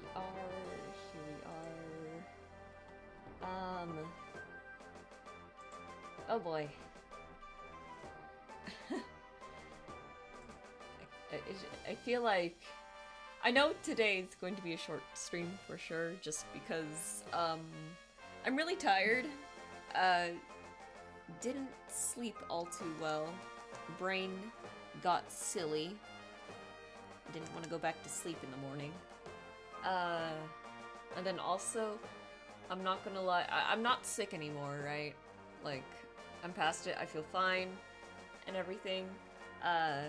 we are. Here we are. Oh boy. I feel like I know today is going to be a short stream for sure, just because I'm really tired. Uh, didn't sleep all too well. Brain got silly. Didn't want to go back to sleep in the morning. And then also, I'm not gonna lie, I'm not sick anymore, right? Like, I'm past it. I feel fine and everything. Uh,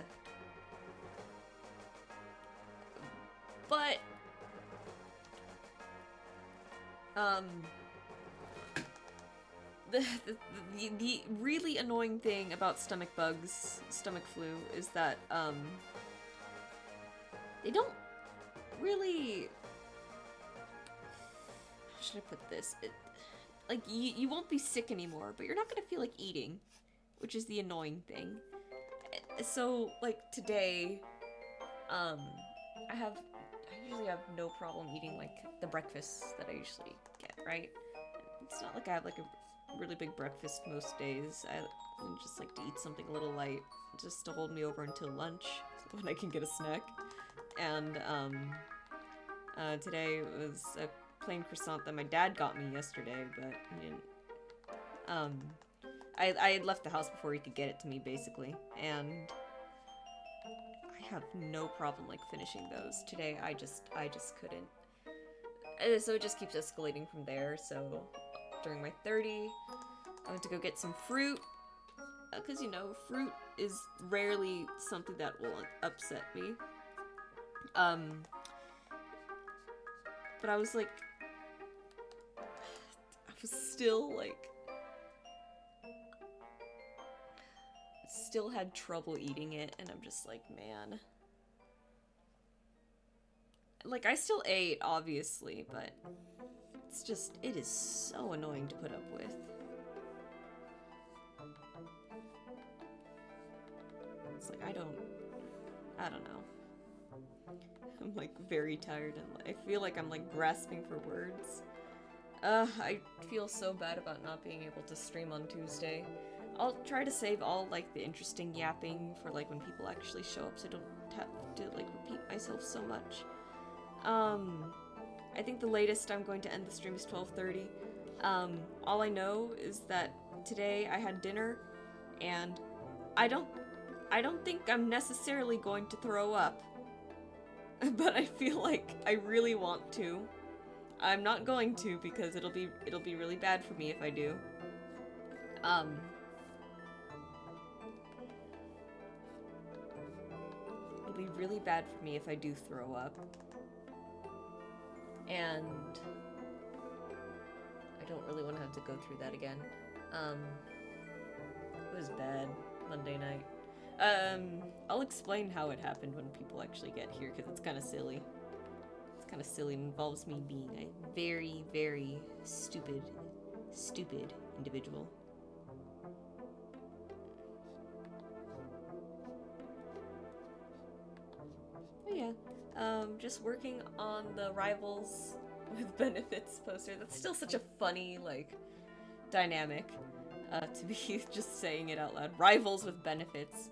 but um the really annoying thing about stomach bugs, stomach flu, is that they don't really, how should I put this? Like you won't be sick anymore, but you're not gonna feel like eating, which is the annoying thing. So like today, um, I usually have no problem eating like the breakfast that I usually get, right? It's not like I have like a really big breakfast most days. I just like to eat something a little light just to hold me over until lunch when I can get a snack. And today it was a plain croissant that my dad got me yesterday, but he didn't. Um, I had left the house before he could get it to me, basically, and I have no problem like finishing those. Today I just couldn't. So it just keeps escalating from there. So during my 30, I went to go get some fruit, because you know, fruit is rarely something that will upset me. Um, but I was like, I was still like, still had trouble eating it, and I'm just like, man. Like, I still ate, obviously, but it's just, it is so annoying to put up with. It's like, I don't know. I'm like very tired and I feel like I'm like grasping for words. I feel so bad about not being able to stream on Tuesday. I'll try to save all like the interesting yapping for like when people actually show up so I don't have to like repeat myself so much. Um, I think the latest I'm going to end the stream is 12:30. All I know is that today I had dinner and I don't I don't think I'm necessarily going to throw up, but I feel like I really want to. I'm not going to because it'll be really bad for me if I do. Um, it'll be really bad for me if I do throw up. And I don't really want to have to go through that again. Um, it was bad Monday night. I'll explain how it happened when people actually get here because it's kind of silly. It's kind of silly. It involves me being a very, very stupid individual. Oh yeah. Just working on the Rivals with Benefits poster. That's still such a funny, like, dynamic, to be just saying it out loud. Rivals with Benefits.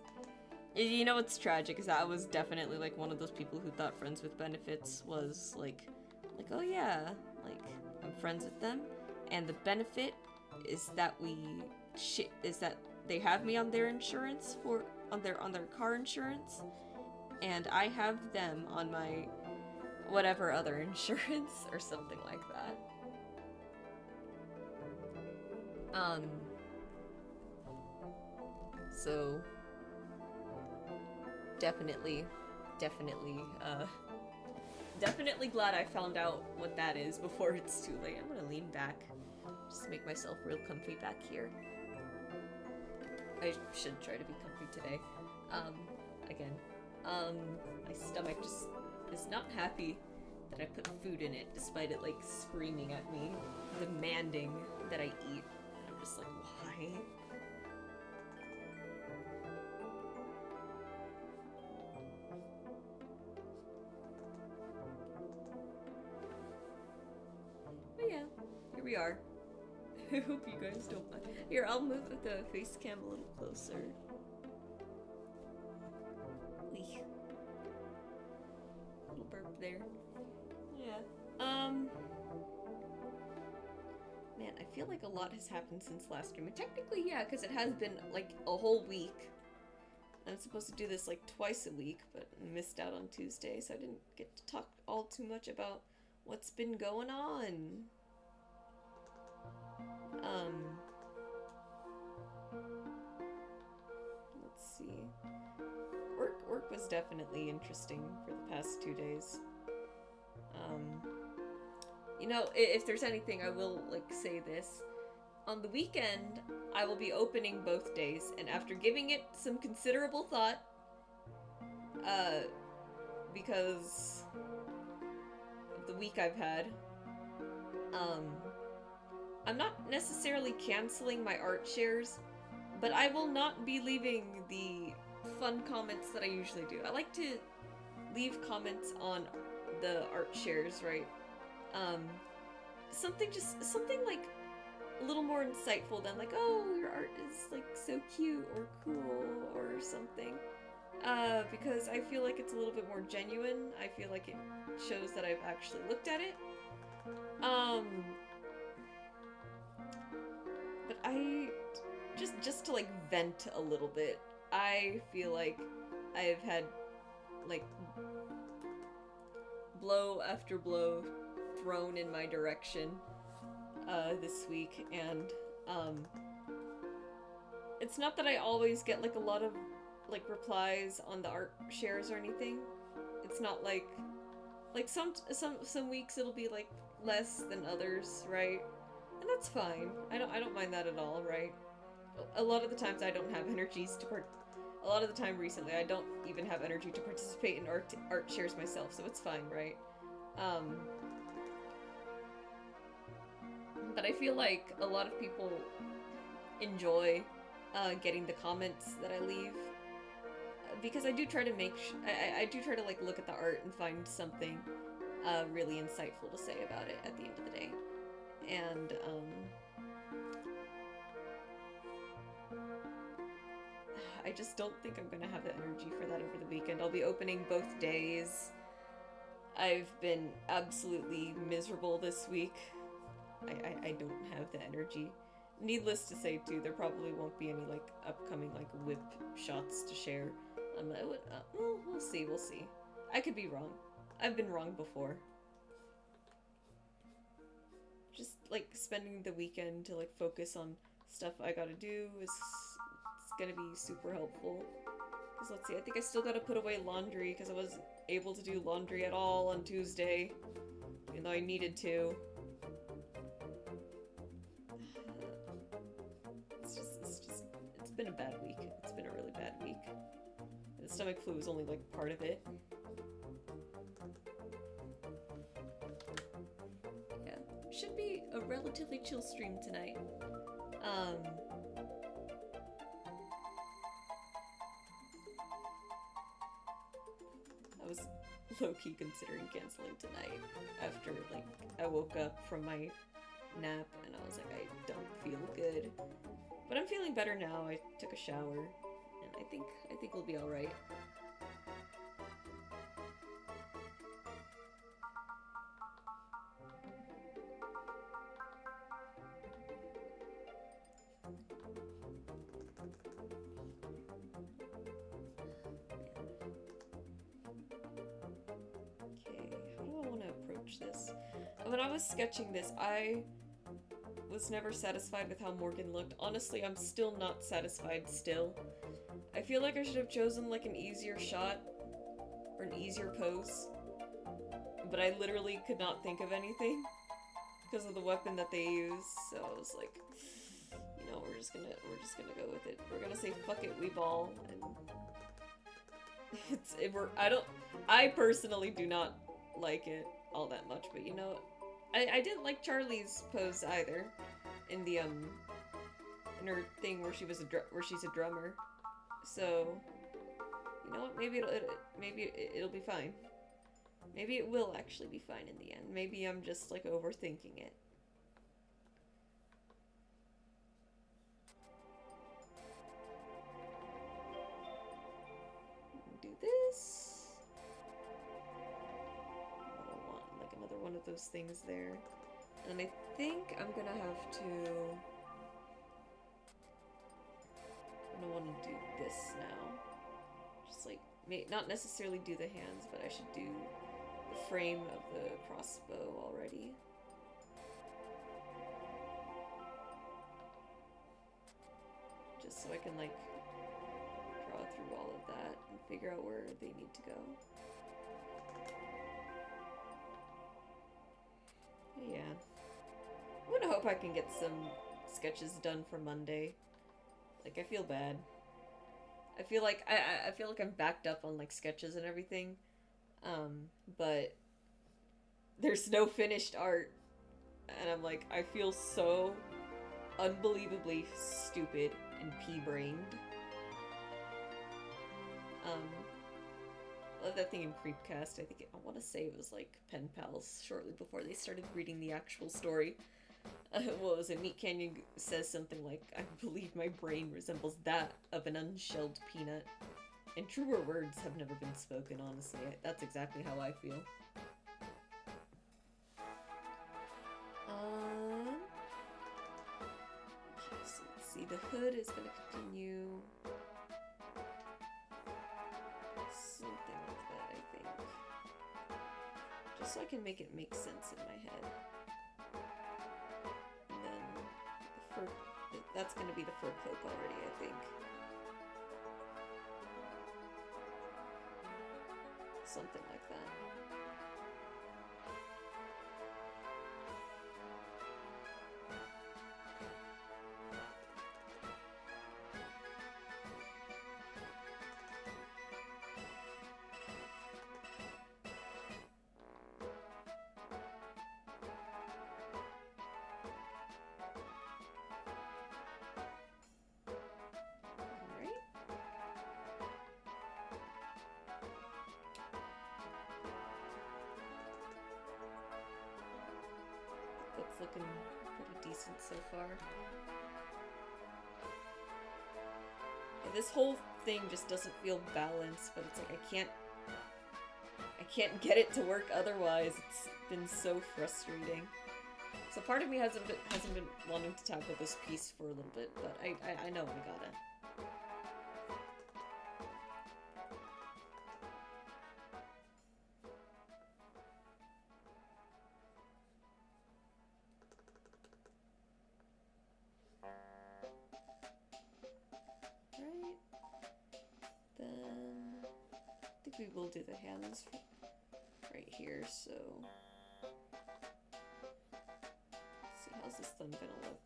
You know what's tragic is that I was definitely, like, one of those people who thought Friends with Benefits was, like, oh yeah, like, I'm friends with them, and the benefit is that is that they have me on their insurance on their car insurance, and I have them on my whatever other insurance or something like that. Um, so definitely, definitely, definitely glad I found out what that is before it's too late. I'm gonna lean back, just make myself real comfy back here. I should try to be comfy today. Again, my stomach just is not happy that I put food in it, despite it like screaming at me, demanding that I eat. I'm just like, why? we are. I hope you guys don't mind. Here, I'll move the face cam a little closer. Wee. Little burp there. Yeah. Man, I feel like a lot has happened since last stream. And technically, yeah, because it has been like a whole week. I'm supposed to do this like twice a week, but I missed out on Tuesday, so I didn't get to talk all too much about what's been going on. Let's see. Work was definitely interesting for the past 2 days. You know, if there's anything, I will, like, say this. On the weekend, I will be opening both days, and after giving it some considerable thought, because of the week I've had, I'm not necessarily canceling my art shares, but I will not be leaving the fun comments that I usually do. I like to leave comments on the art shares, right? Something like a little more insightful than like, oh, your art is like so cute or cool or something. Because I feel like it's a little bit more genuine. I feel like it shows that I've actually looked at it. But I just to like vent a little bit, I feel like I've had like blow after blow thrown in my direction this week, and it's not that I always get like a lot of like replies on the art shares or anything. It's not like some weeks it'll be like less than others, right? And that's fine. I don't mind that at all, right? A lot of the times I don't have energies to a lot of the time recently I don't even have energy to participate in art shares myself, so it's fine, right? But I feel like a lot of people enjoy getting the comments that I leave, because I do try to I do try to like look at the art and find something really insightful to say about it at the end of the day. And I just don't think I'm gonna have the energy for that over the weekend. I'll be opening both days. I've been absolutely miserable this week. I don't have the energy. Needless to say, too, there probably won't be any, like, upcoming, like, whip shots to share. Well, we'll see. I could be wrong. I've been wrong before. Just, like, spending the weekend to, like, focus on stuff I gotta do is gonna be super helpful. Because, let's see, I think I still gotta put away laundry, because I wasn't able to do laundry at all on Tuesday, even though I needed to. It's been a bad week. It's been a really bad week. The stomach flu is only, like, part of it. Yeah, should be a relatively chill stream tonight. I was low-key considering canceling tonight after, like, I woke up from my nap and I was like, I don't feel good. But I'm feeling better now. I took a shower and I think we'll be alright. This. When I was sketching this, I was never satisfied with how Morgan looked. Honestly, I'm still not satisfied still. I feel like I should have chosen like an easier shot or an easier pose, but I literally could not think of anything because of the weapon that they use. So I was like, you know, we're just gonna go with it. We're gonna say fuck it, we ball, and I personally do not like it all that much, but you know, I didn't like Charlie's pose either in the in her thing where she's a drummer. So you know what, maybe it'll be fine. Maybe it will actually be fine in the end. Maybe I'm just like overthinking it. this. Another one, like another one of those things there. And I think I'm gonna have to... I'm gonna want to do this now. Just like, not necessarily do the hands, but I should do the frame of the crossbow already. Just so I can like draw through all of that and figure out where they need to go. Yeah. I'm gonna hope I can get some sketches done for Monday. Like, I feel bad. I feel like I feel like I'm backed up on like sketches and everything. But there's no finished art. And I'm like, I feel so unbelievably stupid and pea-brained. I love that thing in Creepcast. I want to say it was like pen pals shortly before they started reading the actual story. What was it? Meat Canyon says something like, I believe my brain resembles that of an unshelled peanut. And truer words have never been spoken, honestly. That's exactly how I feel. Okay, so let's see. The hood is going to continue something like that, I think. Just so I can make it make sense in my head. And then the fur, that's going to be the fur cloak already, I think. Something like that. That's looking pretty decent so far. Yeah, this whole thing just doesn't feel balanced, but it's like I can't get it to work otherwise. It's been so frustrating. So part of me hasn't been wanting to tackle this piece for a little bit, but I know I gotta. We will do the hands right here, so let's see, how's this thumb gonna look?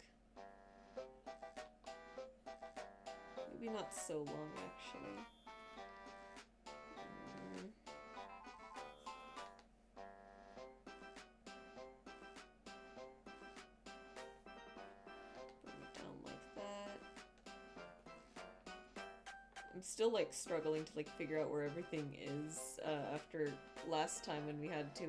Maybe not so long, actually. Bring it down like that. I'm still like struggling to like figure out where everything is after last time when we had to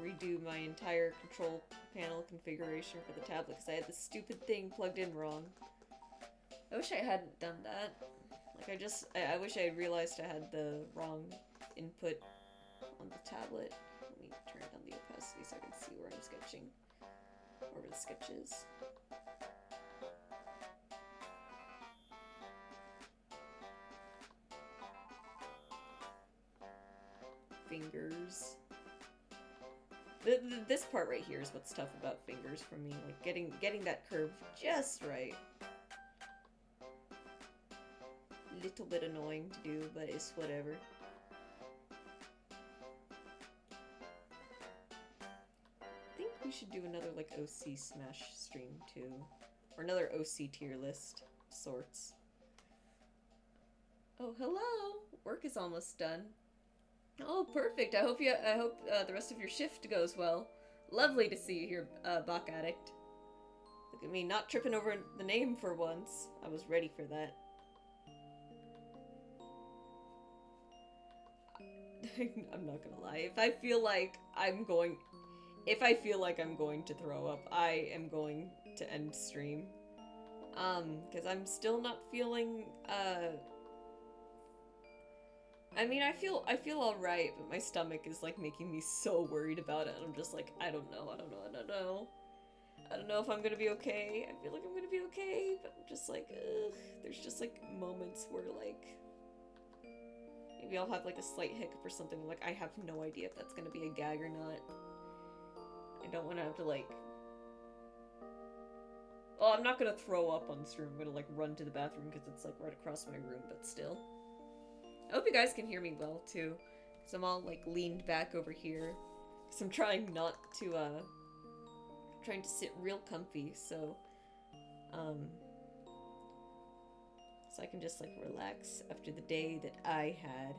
redo my entire control panel configuration for the tablet because I had this stupid thing plugged in wrong. I wish I hadn't done that. Like I wish I had realized I had the wrong input on the tablet. Let me turn down the opacity so I can see where I'm sketching. Or where the sketch is. Fingers. This part right here is what's tough about fingers for me. Like getting that curve just right. Little bit annoying to do, but it's whatever. I think we should do another like OC Smash stream too, or another OC tier list of sorts. Oh, hello! Work is almost done. Oh, perfect. I hope the rest of your shift goes well. Lovely to see you here, Bach Addict. Look at me, not tripping over the name for once. I was ready for that. I'm not gonna lie. If I feel like I'm going to throw up, I am going to end stream. Because I'm still not feeling, I mean, I feel alright, but my stomach is like making me so worried about it, and I'm just like, I don't know, I don't know, I don't know. I don't know if I'm gonna be okay. I feel like I'm gonna be okay, but I'm just like, ugh. There's just like moments where like maybe I'll have like a slight hiccup or something. Like I have no idea if that's gonna be a gag or not. I don't want to have to like. Well, I'm not gonna throw up on stream. I'm gonna like run to the bathroom because it's like right across my room, but still. I hope you guys can hear me well too, because I'm all like leaned back over here. Because I'm trying not to trying to sit real comfy, so so I can just like relax after the day that I had.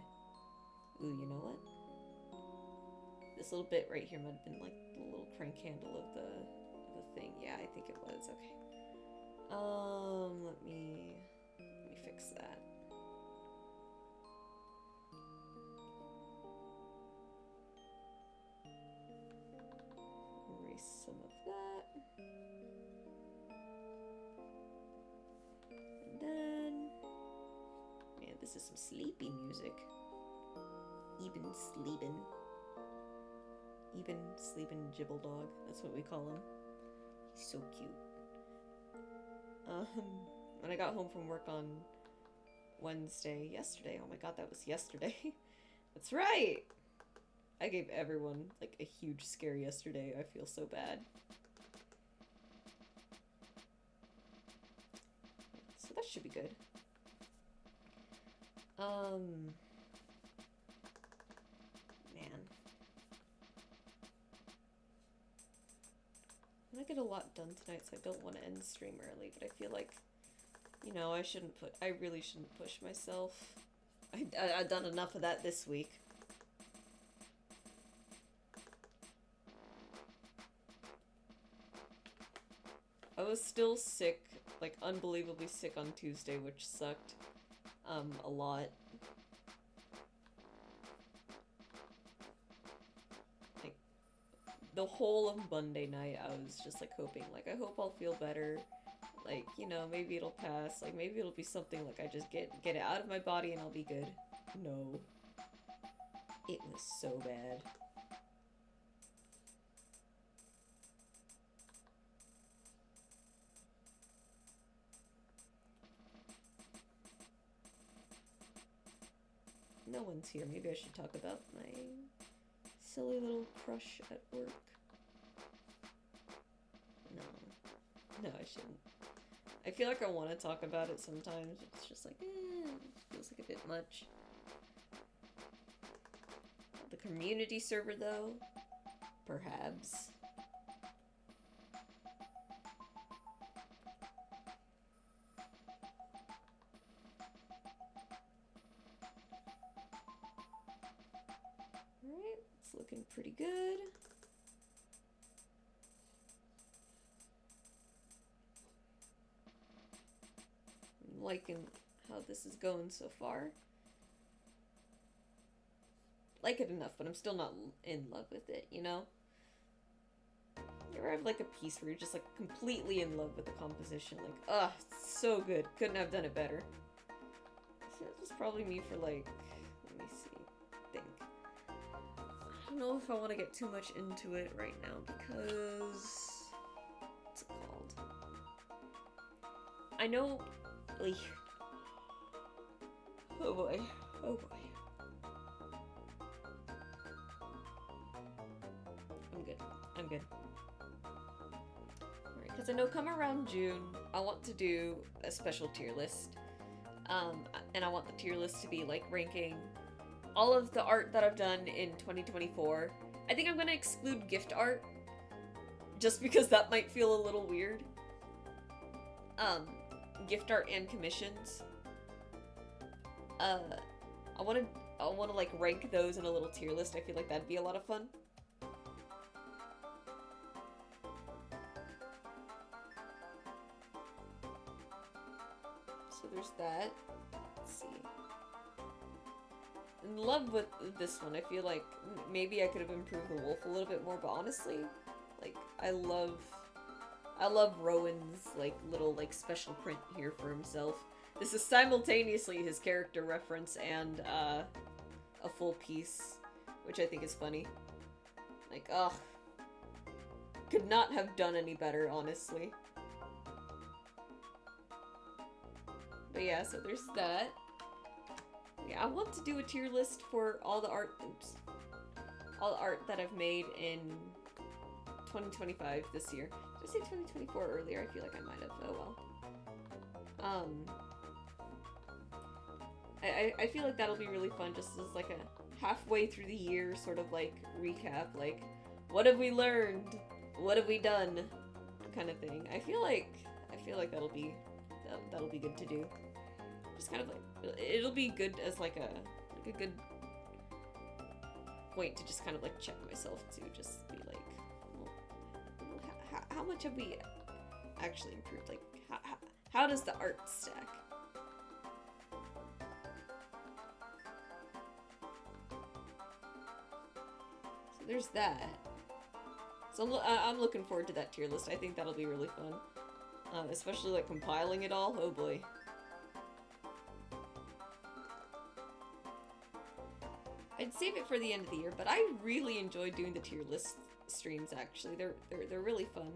Ooh, you know what? This little bit right here might have been like the little crank handle of the thing. Yeah, I think it was. Okay. Let me fix that. Erase some of that. And then, man, this is some sleepy music. Even sleeping Gibble Dog. That's what we call him. He's so cute. When I got home from work on yesterday. Oh my god, that was yesterday. That's right. I gave everyone like a huge scare yesterday. I feel so bad. So that should be good. Man. I'm gonna get a lot done tonight, so I don't want to end the stream early, but I feel like, you know, I really shouldn't push myself. I've done enough of that this week. I was still sick, like unbelievably sick on Tuesday, which sucked, a lot. Like, the whole of Monday night, I was just like hoping, like, I hope I'll feel better. Like, you know, maybe it'll pass. Like, maybe it'll be something like I just get it out of my body and I'll be good. No. It was so bad. No one's here. Maybe I should talk about my silly little crush at work. No, I shouldn't. I feel like I want to talk about it sometimes. It's just like, it feels like a bit much. The community server, though? Perhaps. Alright, it's looking pretty good. I'm liking how this is going so far. Like it enough, but I'm still not in love with it, you know? You ever have like a piece where you're just like completely in love with the composition? Like, ugh, it's so good. Couldn't have done it better. So this is probably me for like, let me see, think. I don't know if I want to get too much into it right now because, what's it called? I know, like, oh boy, oh boy. I'm good. Alright, because I know come around June, I want to do a special tier list. And I want the tier list to be like ranking all of the art that I've done in 2024. I think I'm going to exclude gift art, just because that might feel a little weird. Gift art and commissions. I want to like rank those in a little tier list. I feel like that'd be a lot of fun. So there's that. Let's see. In love with this one. I feel like maybe I could have improved the wolf a little bit more, but honestly, like, I love Rowan's, like, little, like, special print here for himself. This is simultaneously his character reference and, a full piece, which I think is funny. Like, ugh. Could not have done any better, honestly. But yeah, so there's that. Yeah, I want to do a tier list for all the art, all the art that I've made in 2025 this year. Did I say 2024 earlier? I feel like I might have. Oh well. I feel like that'll be really fun, just as like a halfway through the year sort of like recap, like what have we learned, what have we done, kind of thing. I feel like that'll be good to do. Just kind of like it'll be good as like a good point to just kind of like check myself to just be like, well, how much have we actually improved? Like how does the art stack? There's that. So I'm looking forward to that tier list. I think that'll be really fun. Especially like compiling it all. Oh boy. I'd save it for the end of the year, but I really enjoyed doing the tier list streams actually. They're really fun.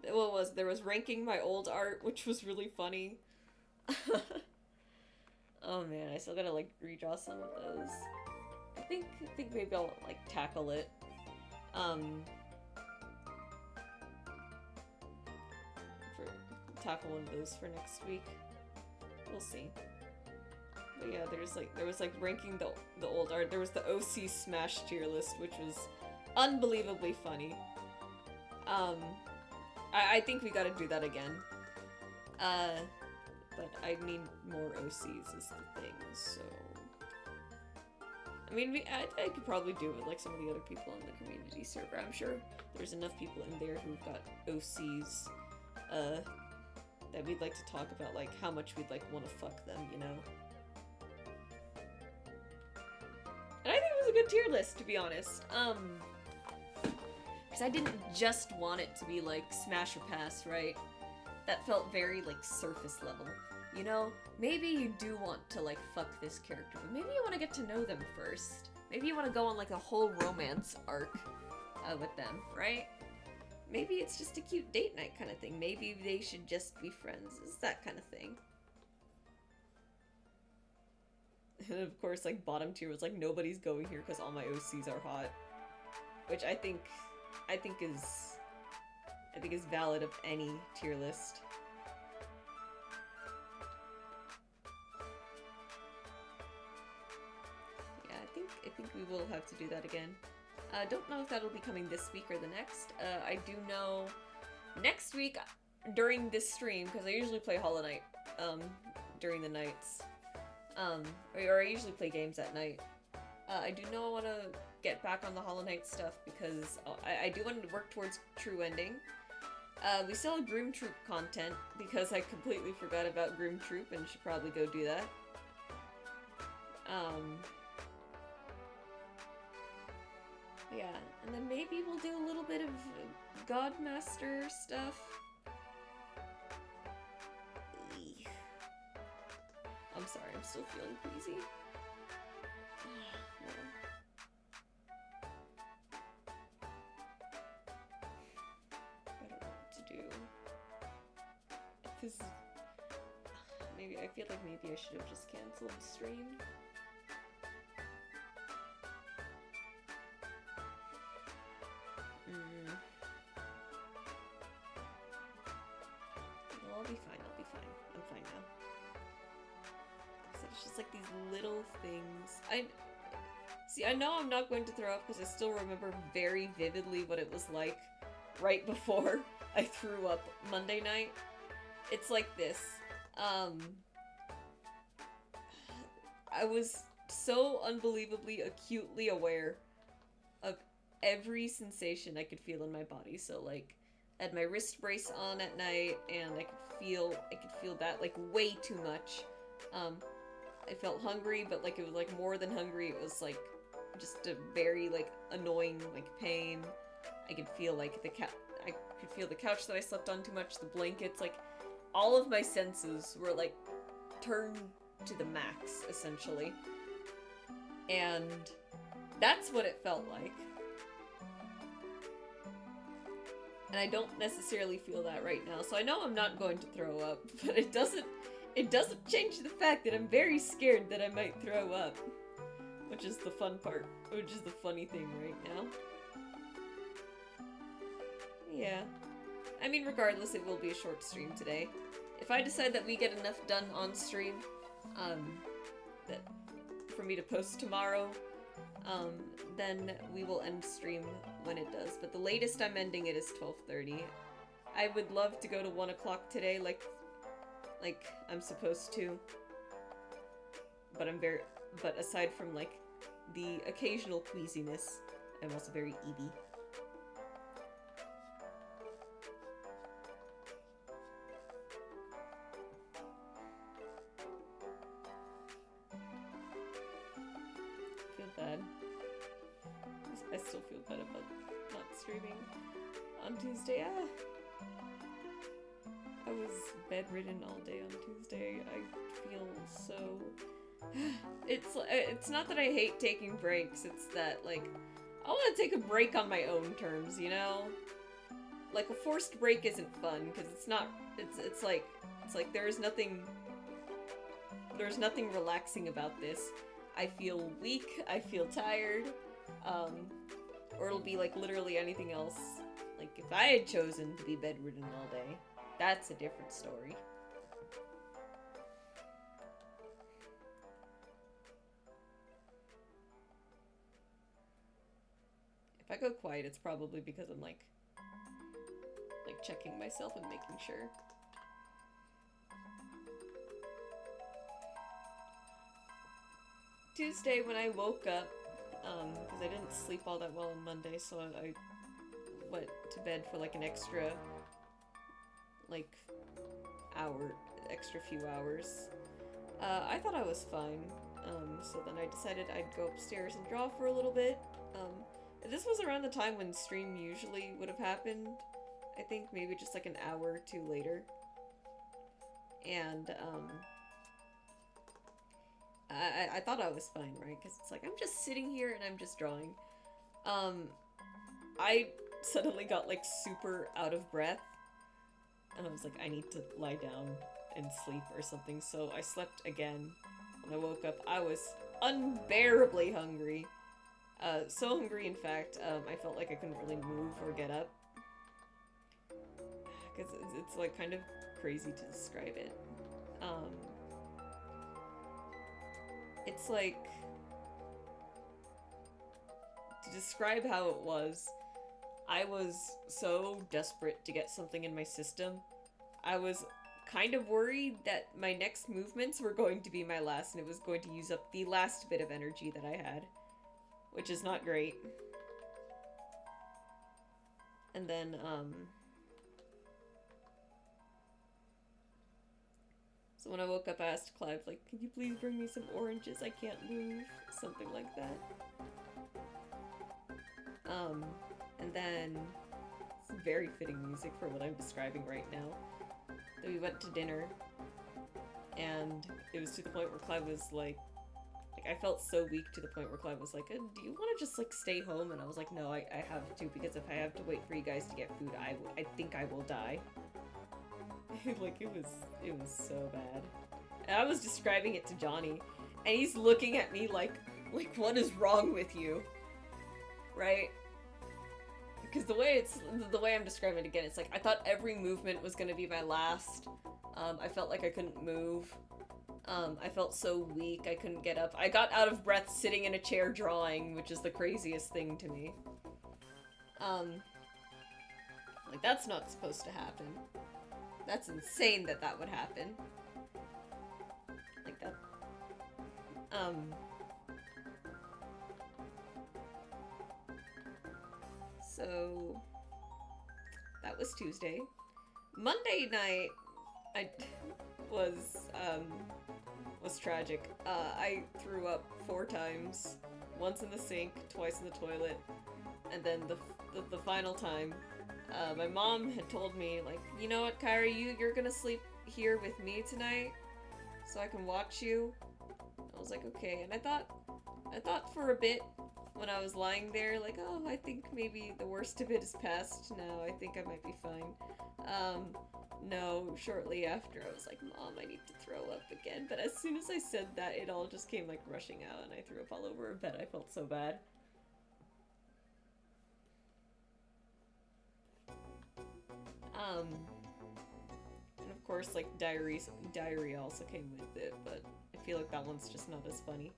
There was ranking my old art, which was really funny. Oh man, I still gotta like redraw some of those. I think maybe I'll like tackle it. Tackle one of those for next week. We'll see. But yeah, there was like ranking the old art. There was the OC Smash tier list, which was unbelievably funny. I think we gotta do that again. But I need more OCs is the thing, so... I mean, I could probably do it with like some of the other people in the community server. I'm sure there's enough people in there who've got OCs, that we'd like to talk about, like, how much we'd, like, want to fuck them, you know? And I think it was a good tier list, to be honest. Because I didn't just want it to be, like, smash or pass, right? That felt very, like, surface level. You know, maybe you do want to, like, fuck this character, but maybe you want to get to know them first. Maybe you want to go on, like, a whole romance arc with them, right? Maybe it's just a cute date night kind of thing. Maybe they should just be friends. It's that kind of thing. And of course, like, bottom tier was like, nobody's going here because all my OCs are hot. Which I think is valid of any tier list. Yeah, I think we will have to do that again. Don't know if that'll be coming this week or the next. I do know next week during this stream, because I usually play Hollow Knight during the nights, or I usually play games at night. I do know I want to get back on the Hollow Knight stuff because I do want to work towards True Ending. We still have Groom Troop content because I completely forgot about Groom Troop and should probably go do that. Yeah, and then maybe we'll do a little bit of Godmaster stuff. Eey. I'm sorry, I'm still feeling queasy. I don't know what to do. This is... Maybe, I feel like maybe I should have just canceled the stream. I'll be fine, I'm fine now. So it's just like these little things. I know I'm not going to throw up because I still remember very vividly what it was like right before I threw up Monday night. It's like this. I was so unbelievably acutely aware of every sensation I could feel in my body. So like, I had my wrist brace on at night, and I could feel that like way too much. I felt hungry, but like it was like more than hungry. It was like just a very like annoying like pain. I could feel like I could feel the couch that I slept on too much, the blankets, like all of my senses were like turned to the max essentially. And that's what it felt like. And I don't necessarily feel that right now, so I know I'm not going to throw up, but it doesn't change the fact that I'm very scared that I might throw up. Which is the fun part, which is the funny thing right now. Yeah. I mean, regardless, it will be a short stream today. If I decide that we get enough done on stream, that for me to post tomorrow, then we will end stream when it does. But the latest I'm ending it is 12:30. I would love to go to 1 o'clock today, like I'm supposed to. But aside from, like, the occasional queasiness, I'm also very ED. Feel bad. I still feel bad about not streaming on Tuesday. I was bedridden all day on Tuesday. I feel so... It's not that I hate taking breaks, it's that, like, I want to take a break on my own terms, you know? Like, a forced break isn't fun, because it's like there's nothing relaxing about this. I feel weak, I feel tired, or it'll be, like, literally anything else. Like, if I had chosen to be bedridden all day, that's a different story. If I go quiet, it's probably because I'm, like checking myself and making sure. Tuesday, when I woke up, because I didn't sleep all that well on Monday, so I went to bed for, like, an extra, like, extra few hours. I thought I was fine, so then I decided I'd go upstairs and draw for a little bit. This was around the time when stream usually would have happened. I think maybe just like an hour or two later. And, I thought I was fine, right? Because it's like, I'm just sitting here and I'm just drawing. I suddenly got, like, super out of breath. And I was like, I need to lie down and sleep or something. So I slept again. When I woke up, I was unbearably hungry. So hungry, in fact, I felt like I couldn't really move or get up. Because it's, like, kind of crazy to describe it. It's like... To describe how it was, I was so desperate to get something in my system. I was kind of worried that my next movements were going to be my last, and it was going to use up the last bit of energy that I had. Which is not great. And then, so when I woke up, I asked Clive, like, could you please bring me some oranges? I can't move. Something like that. And then, some very fitting music for what I'm describing right now. Then we went to dinner, and it was to the point where Clive was like, I felt so weak to the point where Clive was like, do you want to just, like, stay home? And I was like, no, I have to, because if I have to wait for you guys to get food, I think I will die. Like, it was so bad. And I was describing it to Johnny, and he's looking at me like, what is wrong with you? Right? Because the way I'm describing it again, it's like, I thought every movement was gonna be my last. I felt like I couldn't move. I felt so weak, I couldn't get up. I got out of breath sitting in a chair drawing, which is the craziest thing to me. Like, that's not supposed to happen. That's insane that that would happen. Like that. So, that was Tuesday. Monday night, was tragic. I threw up 4 times. Once in the sink, twice in the toilet, and then the final time, my mom had told me, like, you know what, Kyrie, you're gonna sleep here with me tonight. so I can watch you. I was like, okay. And I thought for a bit when I was lying there, like, oh, I think maybe the worst of it is past now. I think I might be fine. No, shortly after, I was like, Mom, I need to throw up again. But as soon as I said that, it all just came, like, rushing out, and I threw up all over her bed. I felt so bad. And of course, like, diary also came with it, but I feel like that one's just not as funny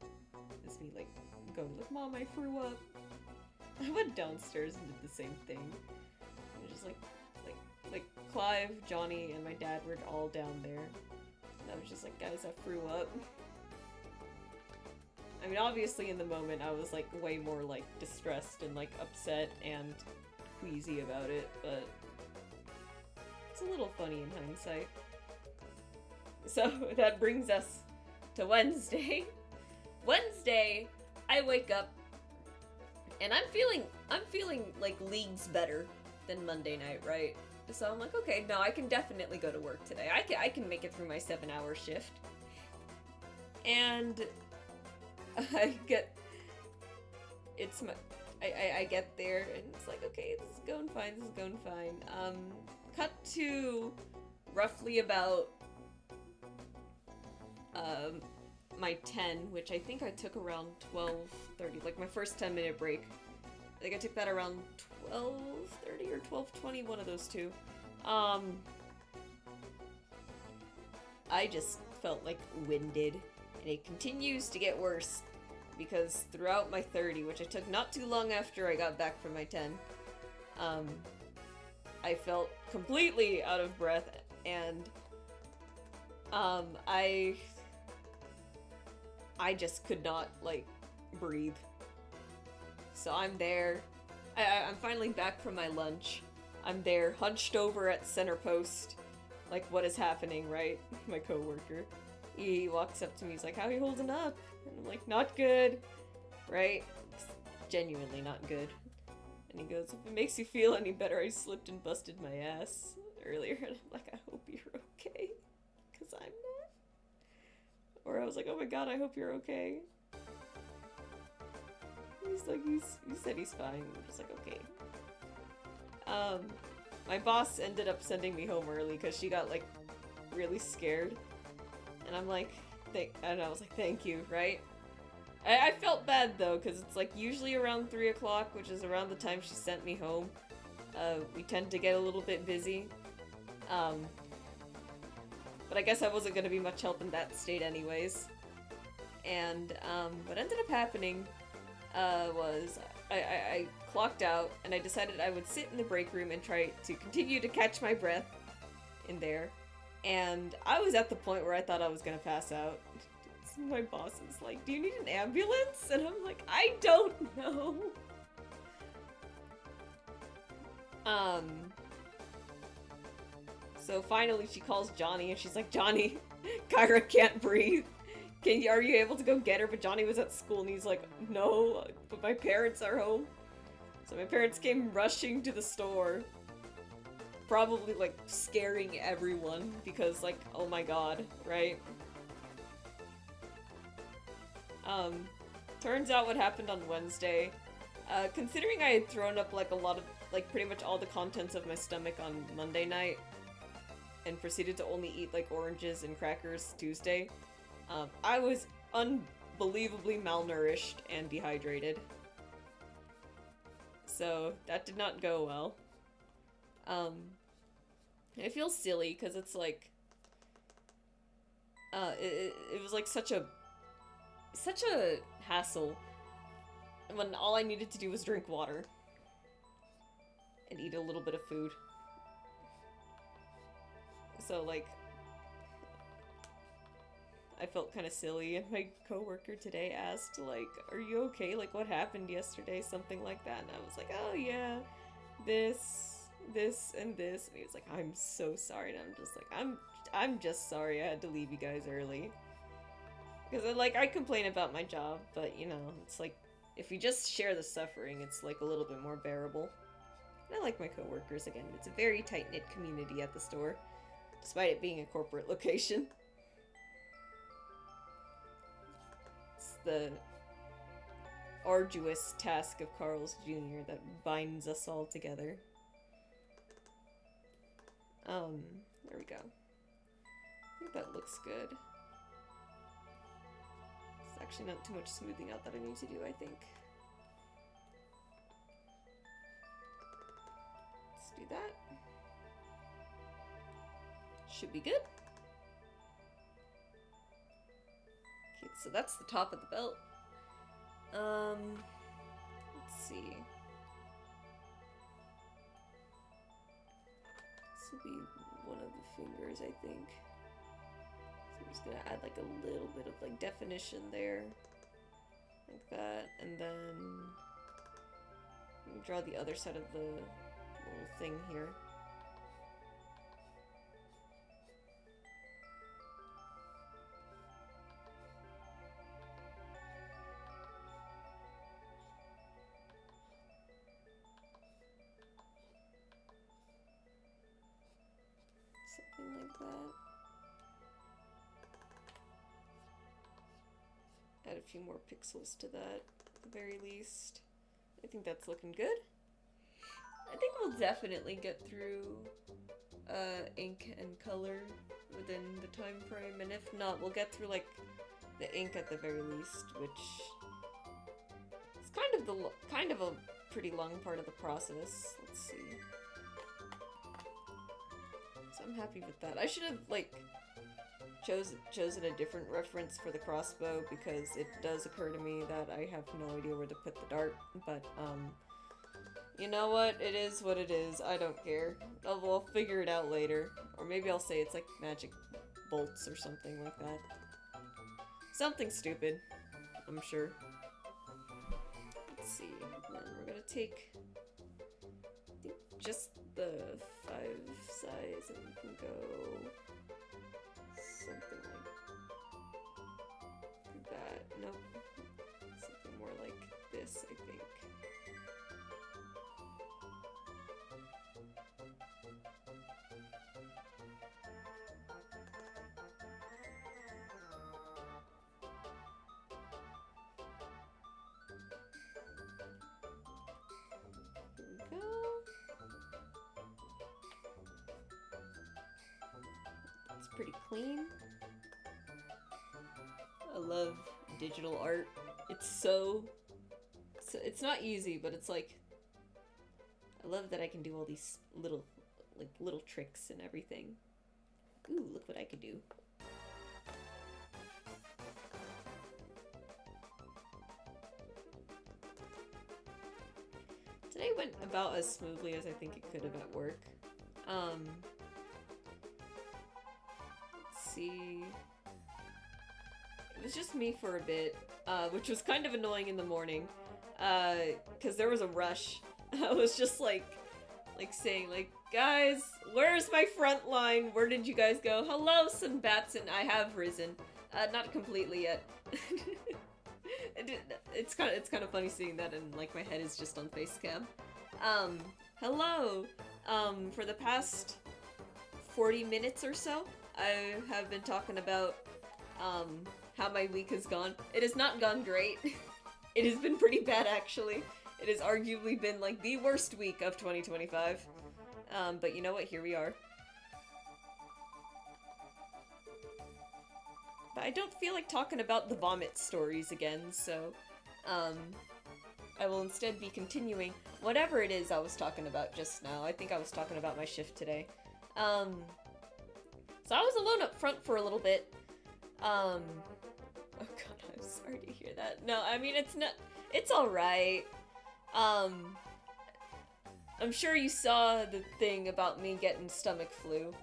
as me, like, going, like, Mom, I threw up. I went downstairs and did the same thing. It was just like Clive, Johnny, and my dad were all down there. And I was just like, guys, I threw up. I mean, obviously in the moment I was like way more like distressed and like upset and queasy about it, but it's a little funny in hindsight. So that brings us to Wednesday. Wednesday, I wake up and I'm feeling like leagues better than Monday night, right? So I'm like, okay, no, I can definitely go to work today. I can make it through my 7-hour shift. And I get there and it's like, okay, this is going fine. Cut to roughly about my 10, which I think I took around 12:30, like my first 10-minute break. I think I took that around 12:30 or 12:20, one of those two. I just felt like winded, and it continues to get worse because throughout my 30, which I took not too long after I got back from my 10, I felt completely out of breath, and I just could not like breathe. So I'm there. I'm finally back from my lunch. I'm there, hunched over at center post. Like, what is happening, right? My coworker. He walks up to me, he's like, how are you holding up? And I'm like, not good, right? Genuinely not good. And he goes, if it makes you feel any better, I slipped and busted my ass earlier. And I'm like, I hope you're okay. Because I'm not. Or I was like, oh my god, I hope you're okay. He's like, he said he's fine. I'm just like, okay. My boss ended up sending me home early because she got, like, really scared. And I'm like, and I was like, thank you, right? I felt bad, though, because it's, like, usually around 3 o'clock, which is around the time she sent me home. We tend to get a little bit busy. But I guess I wasn't going to be much help in that state anyways. And, what ended up happening was I clocked out, and I decided I would sit in the break room and try to continue to catch my breath in there. And I was at the point where I thought I was gonna pass out. So my boss is like, do you need an ambulance? And I'm like, I don't know. So finally she calls Johnny, and she's like, Johnny, Kyra can't breathe. Are you able to go get her? But Johnny was at school, and he's like, no, but my parents are home. So my parents came rushing to the store, probably, like, scaring everyone, because, like, oh my god, right? Turns out what happened on Wednesday, considering I had thrown up, like, a lot of, like, pretty much all the contents of my stomach on Monday night, and proceeded to only eat, like, oranges and crackers Tuesday, I was unbelievably malnourished and dehydrated. So, that did not go well. I feel silly, because it's like, it was like such a hassle when all I needed to do was drink water and eat a little bit of food. So, like, I felt kind of silly, and my coworker today asked, like, are you okay? Like, what happened yesterday? Something like that. And I was like, oh yeah, this, and this. And he was like, I'm so sorry. And I'm just like, I'm just sorry I had to leave you guys early. Because, like, I complain about my job, but, you know, it's like, if you just share the suffering, it's, like, a little bit more bearable. And I like my coworkers, again. It's a very tight-knit community at the store, despite it being a corporate location. the arduous task of Carl's Jr. that binds us all together. There we go. I think that looks good. It's actually not too much smoothing out that I need to do, I think. Let's do that. Should be good. Okay, so that's the top of the belt. Let's see. This will be one of the fingers, I think. So I'm just gonna add like a little bit of like definition there. Like that, and then draw the other side of the little thing here. Something like that. Add a few more pixels to that at the very least. I think that's looking good. I think we'll definitely get through ink and color within the time frame, and if not, we'll get through like the ink at the very least, which is kind of a pretty long part of the process. Let's see. So I'm happy with that. I should have like chosen a different reference for the crossbow, because it does occur to me that I have no idea where to put the dart, but you know what? It is what it is. I don't care. We'll figure it out later. Or maybe I'll say it's like magic bolts or something like that. Something stupid, I'm sure. Let's see. And then we're gonna take, I think, just the 5 size, and we can go something like that. Nope. Something more like this, I think. Go. It's pretty clean. I love digital art. It's it's not easy, but it's like, I love that I can do all these little tricks and everything. Ooh, look what I could do. Today went about as smoothly as I think it could have at work. Let's see. It was just me for a bit, which was kind of annoying in the morning, because there was a rush. I was just like saying, like, guys, where's my front line? Where did you guys go? Hello, Sunbatson, I have risen. Not completely yet. It's kind of funny seeing that, and like my head is just on face cam. Hello. For the past 40 minutes or so, I have been talking about how my week has gone. It has not gone great. It has been pretty bad, actually. It has arguably been like the worst week of 2025. But you know what? Here we are. But I don't feel like talking about the vomit stories again, so I will instead be continuing whatever it is I was talking about just now. I think I was talking about my shift today. So I was alone up front for a little bit. Oh god, I'm sorry to hear that. No, I mean, it's alright. I'm sure you saw the thing about me getting stomach flu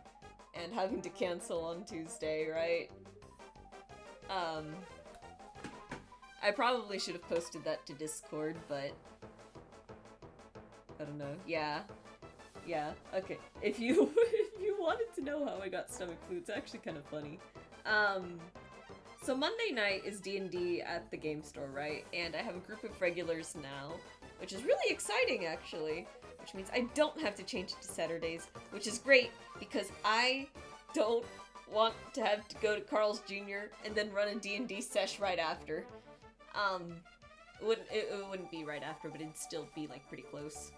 and having to cancel on Tuesday, right? I probably should have posted that to Discord, but I don't know. Yeah, okay. If you if you wanted to know how I got stomach flu, it's actually kind of funny. So Monday night is D&D at the game store, right? And I have a group of regulars now, which is really exciting, actually. Which means I don't have to change it to Saturdays, which is great, because I don't want to have to go to Carl's Jr. and then run a D&D sesh right after. It wouldn't be right after, but it'd still be like pretty close.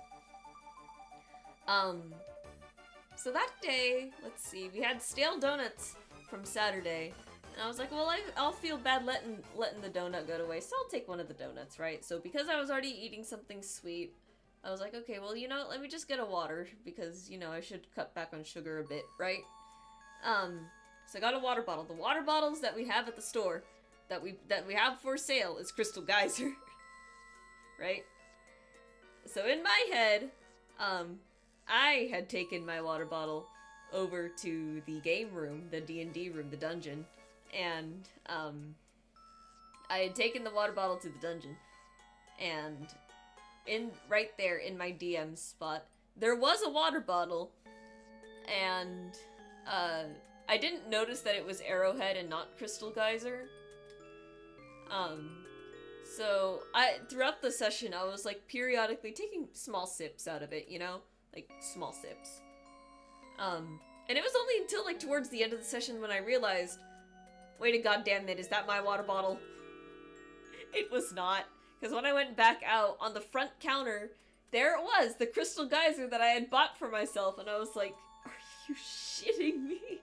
So that day, let's see, we had stale donuts from Saturday, and I was like, well, I'll feel bad letting the donut go to waste, so I'll take one of the donuts, right? So because I was already eating something sweet, I was like, okay, well, you know, let me just get a water, because, you know, I should cut back on sugar a bit, right? So I got a water bottle. The water bottles that we have at the store, that we have for sale, is Crystal Geyser, right? So in my head, I had taken my water bottle over to the game room, the D&D room, the dungeon, and, I had taken the water bottle to the dungeon, and right there in my DM spot, there was a water bottle, and, I didn't notice that it was Arrowhead and not Crystal Geyser. So throughout the session, I was, like, periodically taking small sips out of it, you know? Like, small sips. And it was only until, like, towards the end of the session when I realized, wait a goddamn minute, is that my water bottle? It was not. Because when I went back out, on the front counter, there it was, the Crystal Geyser that I had bought for myself, and I was like, are you shitting me?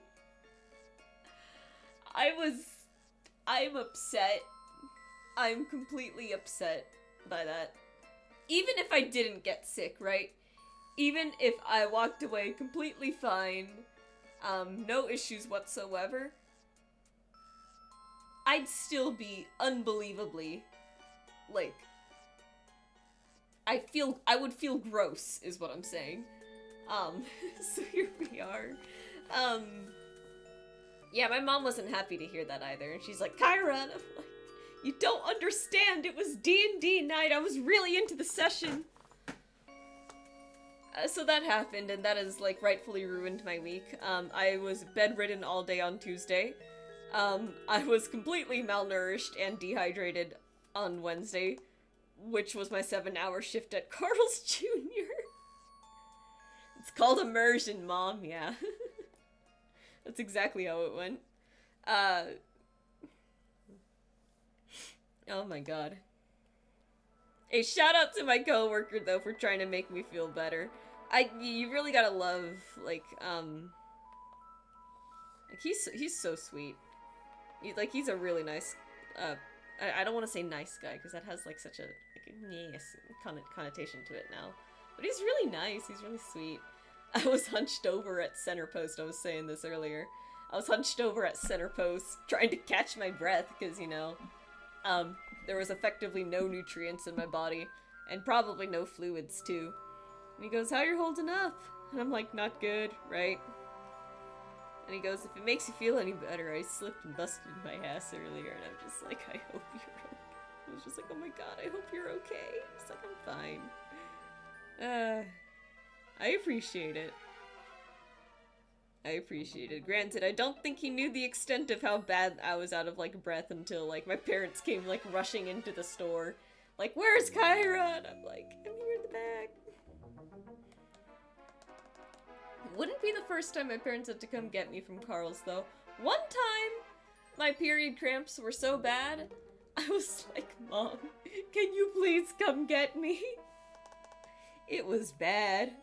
I'm upset. I'm completely upset by that. Even if I didn't get sick, right? Even if I walked away completely fine, no issues whatsoever, I'd still be unbelievably, like, I would feel gross, is what I'm saying. So here we are. Yeah, my mom wasn't happy to hear that either, and she's like, Kyra, and I'm like, you don't understand, it was D&D night, I was really into the session. So that happened, and that has, like, rightfully ruined my week. I was bedridden all day on Tuesday. I was completely malnourished and dehydrated on Wednesday, which was my 7-hour shift at Carl's Jr. It's called immersion, Mom, yeah. That's exactly how it went. Oh my god. Hey, shout out to my coworker, though, for trying to make me feel better. You really gotta love, like, he's so sweet. He's a really nice, I don't want to say nice guy, because that has, like, such a, like, yes connotation to it now. But he's really nice, he's really sweet. I was hunched over at center post, I was saying this earlier. I was hunched over at center post, trying to catch my breath, because, you know, there was effectively no nutrients in my body, and probably no fluids, too. And he goes, how you holding up? And I'm like, not good, right? And he goes, if it makes you feel any better, I slipped and busted my ass earlier, and I'm just like, I hope you're okay. I was just like, oh my god, I hope you're okay. It's like, I'm fine. I appreciate it. I appreciate it. Granted, I don't think he knew the extent of how bad I was out of, like, breath until, like, my parents came, like, rushing into the store. Like, where's Kyra? And I'm like, I'm here in the back. Wouldn't be the first time my parents had to come get me from Carl's, though. One time, my period cramps were so bad, I was like, Mom, can you please come get me? It was bad.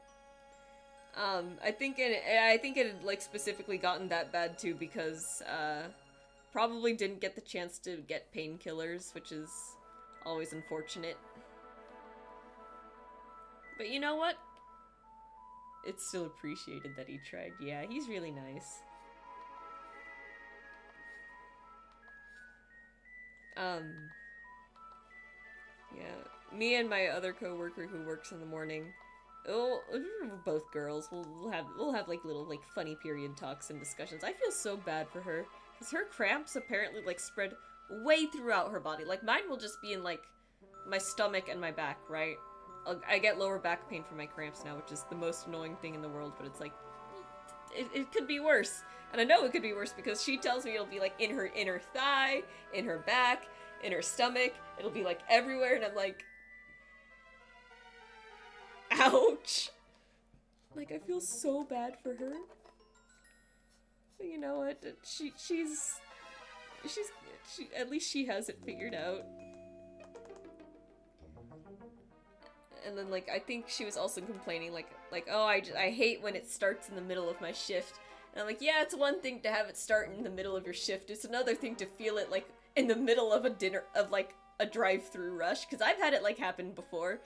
I think it had, like, specifically gotten that bad, too, because, probably didn't get the chance to get painkillers, which is always unfortunate. But you know what? It's still appreciated that he tried. Yeah, he's really nice. Yeah, me and my other coworker who works in the morning, both girls, we'll have like little, like, funny period talks and discussions. I feel so bad for her, because her cramps apparently, like, spread way throughout her body. Like, mine will just be in, like, my stomach and my back, right? I get lower back pain from my cramps now, which is the most annoying thing in the world, but it's like, it could be worse. And I know it could be worse because she tells me it'll be, like, in her inner thigh, in her back, in her stomach, it'll be, like, everywhere, and I'm like, ouch! Like, I feel so bad for her. But you know what, she at least she has it figured out. And then, like, I think she was also complaining, like, oh, I hate when it starts in the middle of my shift. And I'm like, yeah, it's one thing to have it start in the middle of your shift. It's another thing to feel it, like, in the middle of like, a drive-through rush. Because I've had it, like, happen before.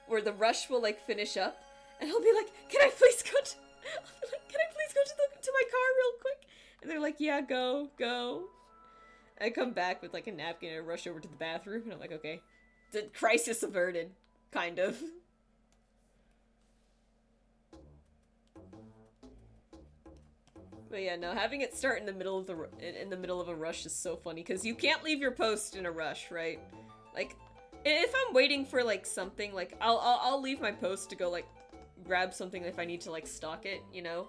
Where the rush will, like, finish up. And I'll be like, can I please go to... I'll be like, can I please go to my car real quick? And they're like, yeah, go. I come back with, like, a napkin and I rush over to the bathroom. And I'm like, okay. The crisis averted. Kind of. But yeah, no, having it start in the middle of a rush is so funny because you can't leave your post in a rush, right? Like, if I'm waiting for like something, like I'll leave my post to go like grab something if I need to like stock it, you know?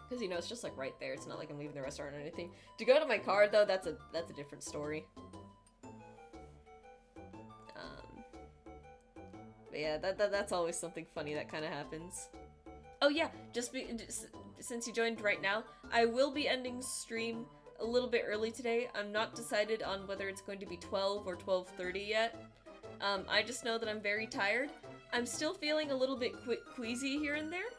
Because you know it's just like right there. It's not like I'm leaving the restaurant or anything. To go to my car though, that's a different story. But yeah, that's always something funny that kind of happens. Oh yeah, since you joined right now, I will be ending stream a little bit early today. I'm not decided on whether it's going to be 12 or 12:30 yet. I just know that I'm very tired. I'm still feeling a little bit queasy here and there,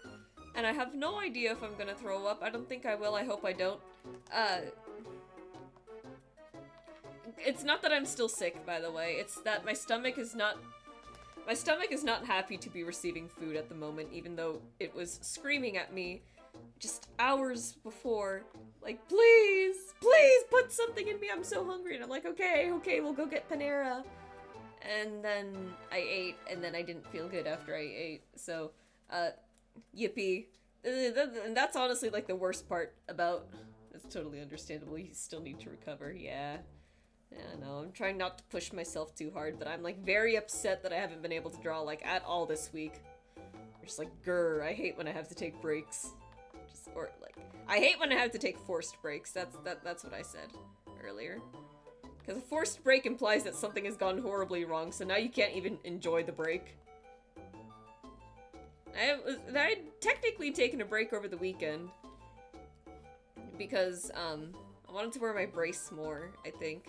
and I have no idea if I'm gonna throw up. I don't think I will. I hope I don't. It's not that I'm still sick, by the way. It's that my stomach is not happy to be receiving food at the moment, even though it was screaming at me just hours before, like, please put something in me, I'm so hungry. And I'm like, okay, we'll go get Panera. And then I ate, and then I didn't feel good after I ate, so, yippee. And that's honestly, like, the worst part about, it's totally understandable, you still need to recover, yeah. Yeah, no, I'm trying not to push myself too hard, but I'm, like, very upset that I haven't been able to draw, like, at all this week. I'm just like, grr, I hate when I have to take breaks. Or, like, I hate when I have to take forced breaks. That's what I said earlier. Because a forced break implies that something has gone horribly wrong, so now you can't even enjoy the break. I'd technically taken a break over the weekend. Because, I wanted to wear my brace more, I think.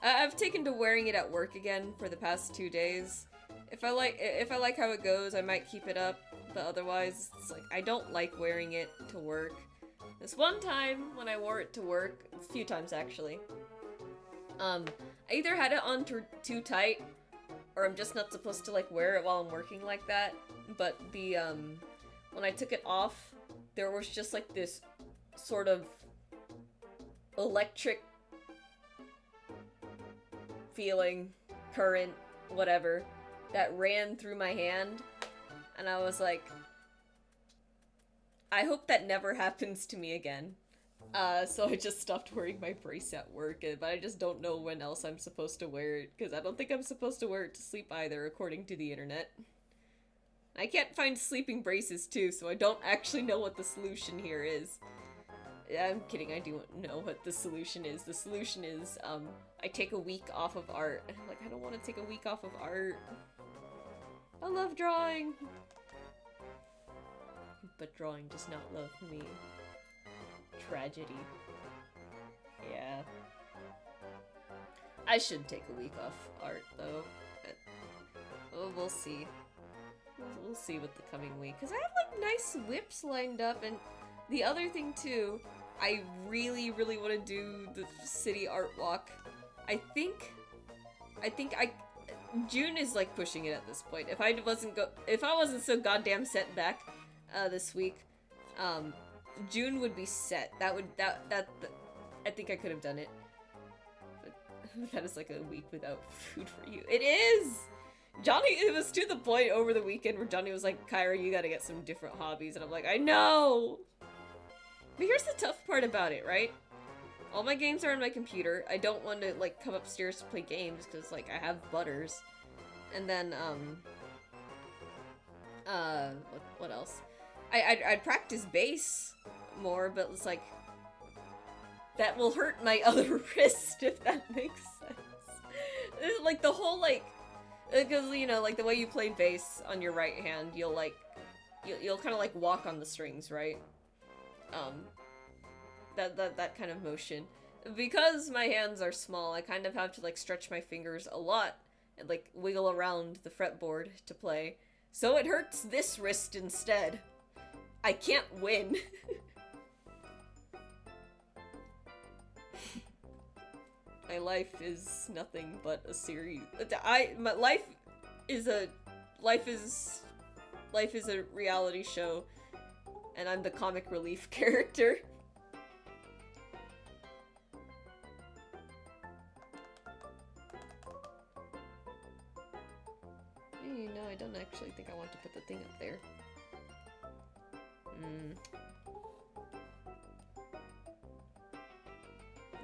I've taken to wearing it at work again for the past 2 days. If I like how it goes, I might keep it up, but otherwise, it's like, I don't like wearing it to work. This one time, when I wore it to work, a few times actually, I either had it on too tight, or I'm just not supposed to, like, wear it while I'm working like that, but when I took it off, there was just, like, this sort of electric feeling, current, whatever, that ran through my hand, and I was like, I hope that never happens to me again. So I just stopped wearing my brace at work, but I just don't know when else I'm supposed to wear it, because I don't think I'm supposed to wear it to sleep either, according to the internet. I can't find sleeping braces too, so I don't actually know what the solution here is. I'm kidding, I do know what the solution is. The solution is, I take a week off of art. And I'm like, I don't want to take a week off of art. I love drawing. But drawing does not love me. Tragedy. Yeah. I should take a week off art, though. Oh, we'll see. We'll see with the coming week. Because I have, like, nice whips lined up, and the other thing, too, I really, really want to do the city art walk. I think June is, like, pushing it at this point. If I wasn't so goddamn set back, this week, June would be set. I think I could have done it. But that is like a week without food for you. It is! Johnny, it was to the point over the weekend where Johnny was like, Kyra, you gotta get some different hobbies. And I'm like, I know! But here's the tough part about it, right? All my games are on my computer. I don't want to, like, come upstairs to play games, because, like, I have Butters. And then, what else? I'd practice bass more, but it's like, that will hurt my other wrist, if that makes sense. Like, the whole, like, because, you know, like, the way you play bass on your right hand, you'll, like, you'll kind of, like, walk on the strings, right? That kind of motion. Because my hands are small, I kind of have to, like, stretch my fingers a lot, and like wiggle around the fretboard to play. So it hurts this wrist instead. I can't win. My life is nothing but a series. My life is a reality show, and I'm the comic relief character. No, I don't actually think I want to put the thing up there.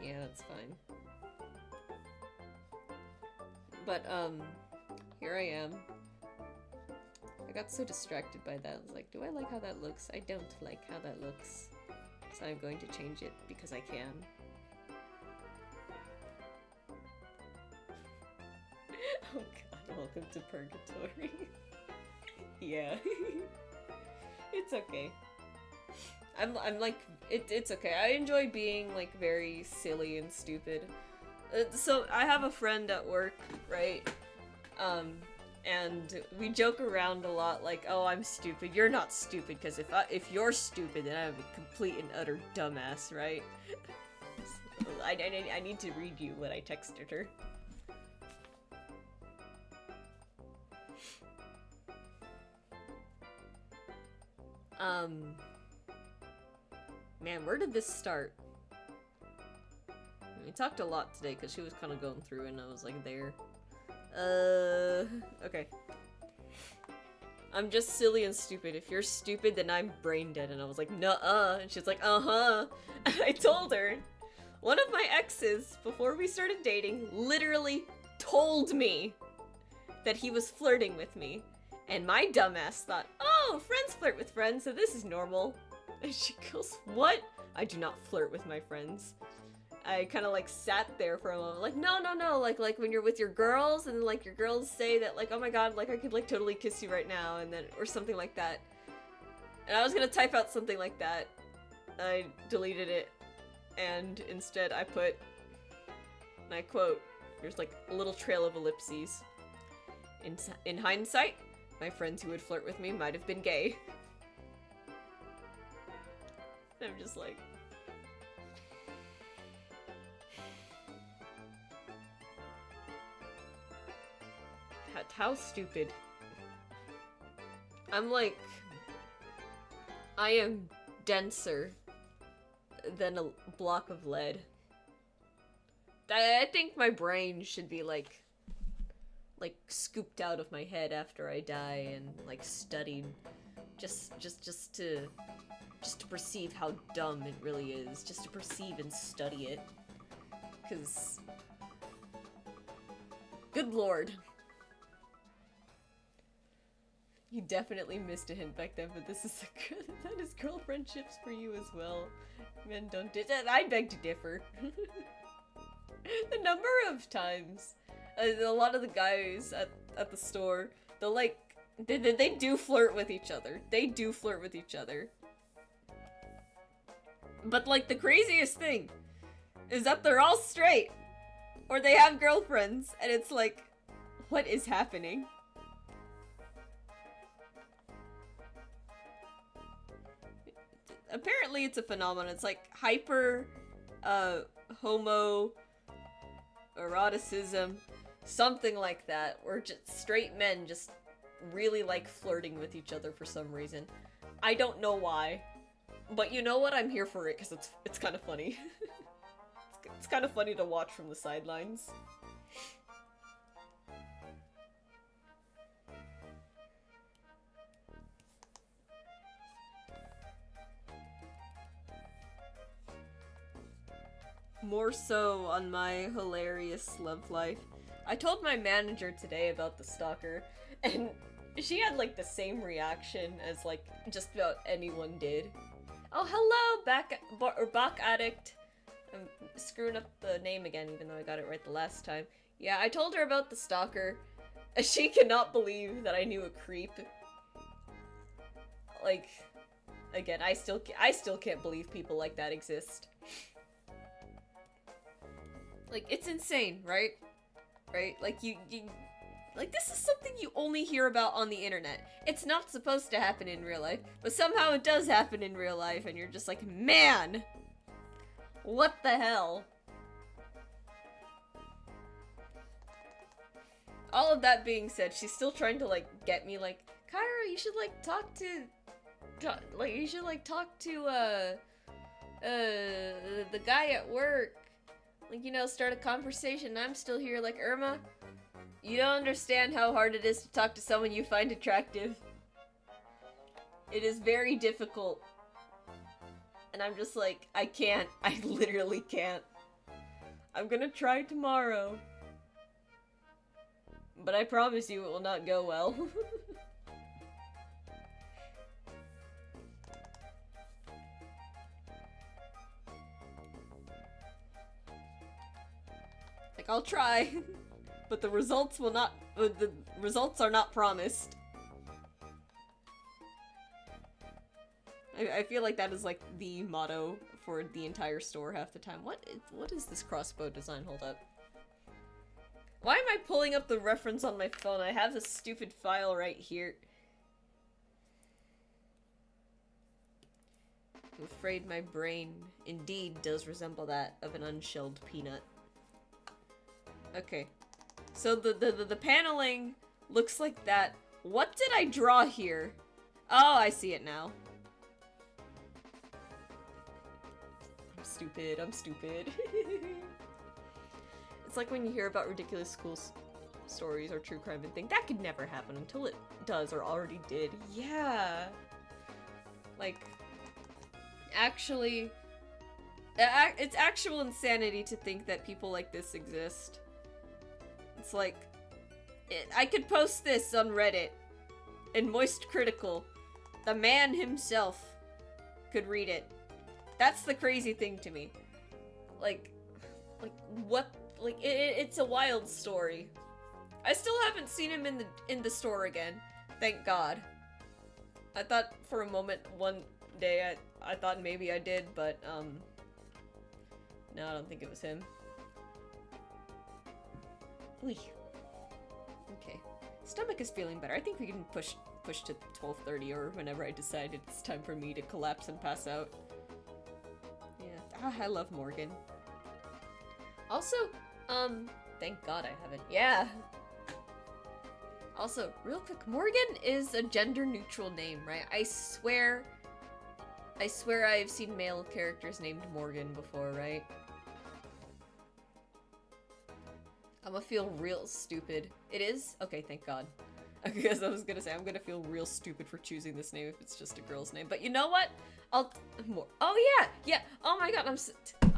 Yeah, that's fine. But, here I am. I got so distracted by that. I was like, do I like how that looks? I don't like how that looks. So I'm going to change it because I can. Oh god, welcome to purgatory. Yeah. It's okay. I'm like, it's okay. I enjoy being, like, very silly and stupid. So, I have a friend at work, right? And we joke around a lot, like, oh, I'm stupid. You're not stupid, because if you're stupid, then I'm a complete and utter dumbass, right? So, I need to read you what I texted her. Man, where did this start? We talked a lot today because she was kind of going through and I was like there. Okay. I'm just silly and stupid. If you're stupid, then I'm brain dead. And I was like, nuh-uh. And she's like, uh-huh. And I told her, one of my exes, before we started dating, literally told me that he was flirting with me. And my dumbass thought, oh, friends flirt with friends, so this is normal. And she goes, what? I do not flirt with my friends. I kind of like sat there for a moment, like, no, like when you're with your girls and like your girls say that like, oh my god, like I could like totally kiss you right now, and then, or something like that. And I was gonna type out something like that. I deleted it, and instead I put, and I quote, there's like a little trail of ellipses. In hindsight, my friends who would flirt with me might have been gay. I'm just like... How stupid. I'm like... I am denser than a block of lead. I think my brain should be like scooped out of my head after I die and like studied just to perceive how dumb it really is, just to perceive and study it. 'Cause good lord. You definitely missed a hint back then, but this is that is girlfriendships for you as well. Men don't I beg to differ. The number of times a lot of the guys at the store, they'll like, they do flirt with each other. They do flirt with each other. But like the craziest thing is that they're all straight. Or they have girlfriends, and it's like, what is happening? Apparently it's a phenomenon. It's like hyper homo eroticism, something like that, where just straight men just really like flirting with each other for some reason. I don't know why, but you know what? I'm here for it because it's kind of funny. It's kind of funny to watch from the sidelines. More so on my hilarious love life. I told my manager today about the stalker, and she had like the same reaction as like just about anyone did. Oh, hello, Bach Addict. I'm screwing up the name again, even though I got it right the last time. Yeah, I told her about the stalker. She cannot believe that I knew a creep. Like, again, I still can't believe people like that exist. Like, it's insane, right? Right? Like, Like, this is something you only hear about on the internet. It's not supposed to happen in real life, but somehow it does happen in real life, and you're just like, man! What the hell? All of that being said, she's still trying to, like, get me, like, Kyra, you should, like, talk to, the guy at work. Like, you know, start a conversation. I'm still here, like, Irma, you don't understand how hard it is to talk to someone you find attractive. It is very difficult. And I'm just like, I can't. I literally can't. I'm gonna try tomorrow. But I promise you it will not go well. Like, I'll try. But the results will not- the results are not promised. I feel like that is like the motto for the entire store half the time. What is this crossbow design? Hold up. Why am I pulling up the reference on my phone? I have this stupid file right here. I'm afraid my brain indeed does resemble that of an unshelled peanut. Okay. So the paneling looks like that. What did I draw here? Oh, I see it now. I'm stupid. I'm stupid. It's like when you hear about ridiculous school stories or true crime and think, that could never happen until it does or already did. Yeah. Like, actually, it's actual insanity to think that people like this exist. It's like, I could post this on Reddit, and Moist Critical, the man himself, could read it. That's the crazy thing to me. Like what? Like, it's a wild story. I still haven't seen him in the store again. Thank God. I thought for a moment one day I thought maybe I did, but no, I don't think it was him. Oy. Okay. Stomach is feeling better. I think we can push to 12:30 or whenever I decide it's time for me to collapse and pass out. Yeah. I love Morgan. Also, thank God I haven't. Yeah. Also, real quick, Morgan is a gender-neutral name, right? I swear I've seen male characters named Morgan before, right? I'm gonna feel real stupid. It is? Okay, thank God. Because I was gonna say, I'm gonna feel real stupid for choosing this name if it's just a girl's name. But you know what? Oh yeah! Oh my God, I'm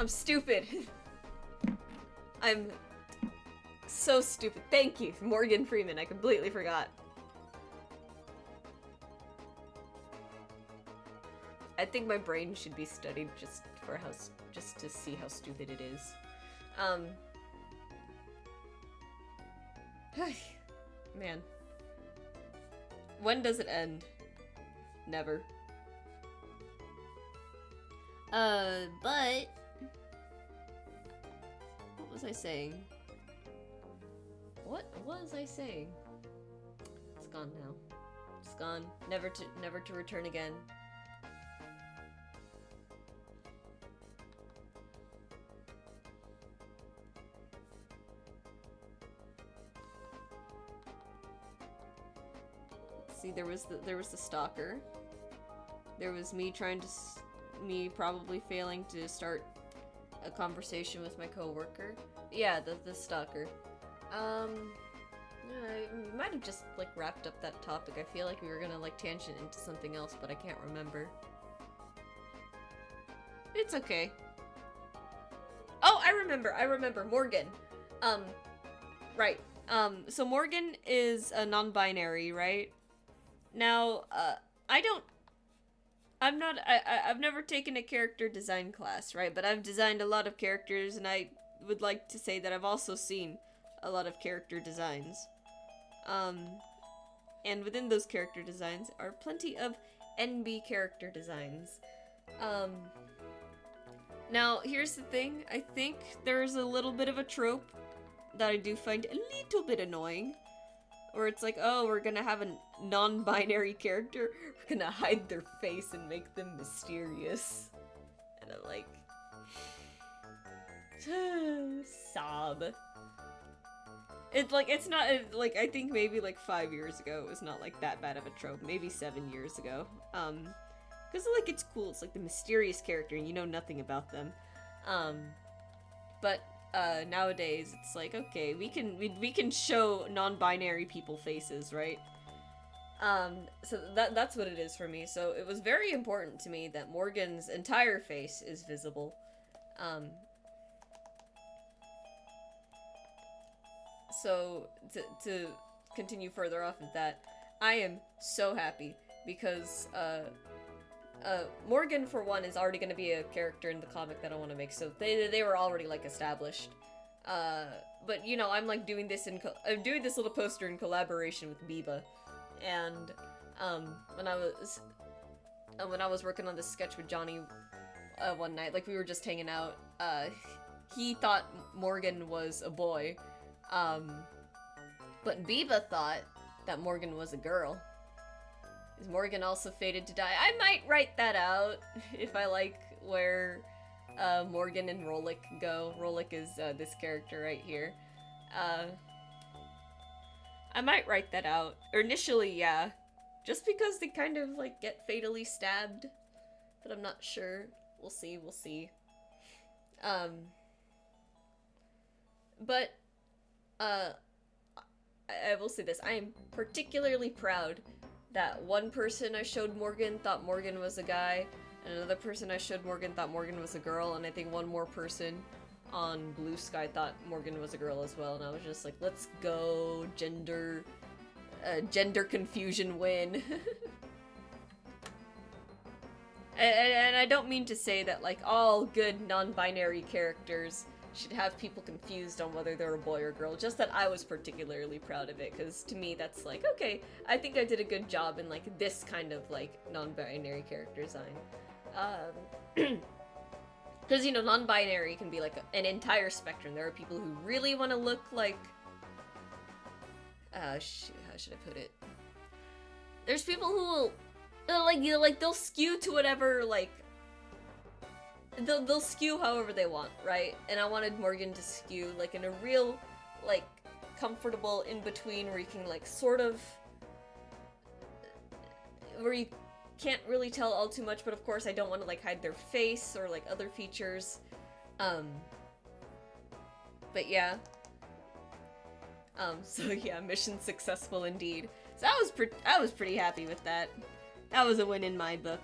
stupid. I'm so stupid. Thank you, Morgan Freeman. I completely forgot. I think my brain should be studied just to see how stupid it is. Man. When does it end? Never. But what was I saying? What was I saying? It's gone now. It's gone. Never to return again. See, there was the stalker. There was me me probably failing to start a conversation with my coworker. Yeah, the stalker. I might have just like wrapped up that topic. I feel like we were gonna like tangent into something else, but I can't remember. It's okay. Oh, I remember. Morgan. Right. So Morgan is a non-binary, right? Now, I've never taken a character design class, right? But I've designed a lot of characters, and I would like to say that I've also seen a lot of character designs. And within those character designs are plenty of NB character designs. Now, here's the thing. I think there's a little bit of a trope that I do find a little bit annoying. where it's like, oh, we're gonna have a non-binary character, we're gonna hide their face and make them mysterious. And I'm like, sob. It's like, it's not, like, I think maybe like 5 years ago it was not like that bad of a trope, maybe 7 years ago. Because like, it's cool, it's like the mysterious character and you know nothing about them. But nowadays it's like, okay, we can show non-binary people faces, right? So that's what it is for me. So it was very important to me that Morgan's entire face is visible. So to continue further off of that, I am so happy because Morgan, for one, is already going to be a character in the comic that I want to make, so they were already like established. But you know, I'm like doing this I'm doing this little poster in collaboration with Biba, and when I was working on this sketch with Johnny one night, like we were just hanging out, he thought Morgan was a boy, but Biba thought that Morgan was a girl. Is Morgan also fated to die? I might write that out if I like where Morgan and Rolik go. Rolik is this character right here. I might write that out. Or initially, yeah. Just because they kind of like get fatally stabbed. But I'm not sure. We'll see, we'll see. But I will say this. I am particularly proud that one person I showed Morgan thought Morgan was a guy, and another person I showed Morgan thought Morgan was a girl, and I think one more person on Blue Sky thought Morgan was a girl as well, and I was just like, let's go, gender confusion win. and I don't mean to say that, like, all good non-binary characters should have people confused on whether they're a boy or girl, just that I was particularly proud of it, because to me that's like, okay, I think I did a good job in, like, this kind of, like, non-binary character design. Because, you know, non-binary can be, like, an entire spectrum. There are people who really want to look like... shoot, how should I put it? There's people who will, they'll skew to whatever, like... They'll skew however they want, right? And I wanted Morgan to skew, like, in a real, like, comfortable in-between where you can, like, sort of... where you can't really tell all too much, but of course I don't want to, like, hide their face or, like, other features. But yeah. So yeah, mission successful indeed. So I was pretty happy with that. That was a win in my book.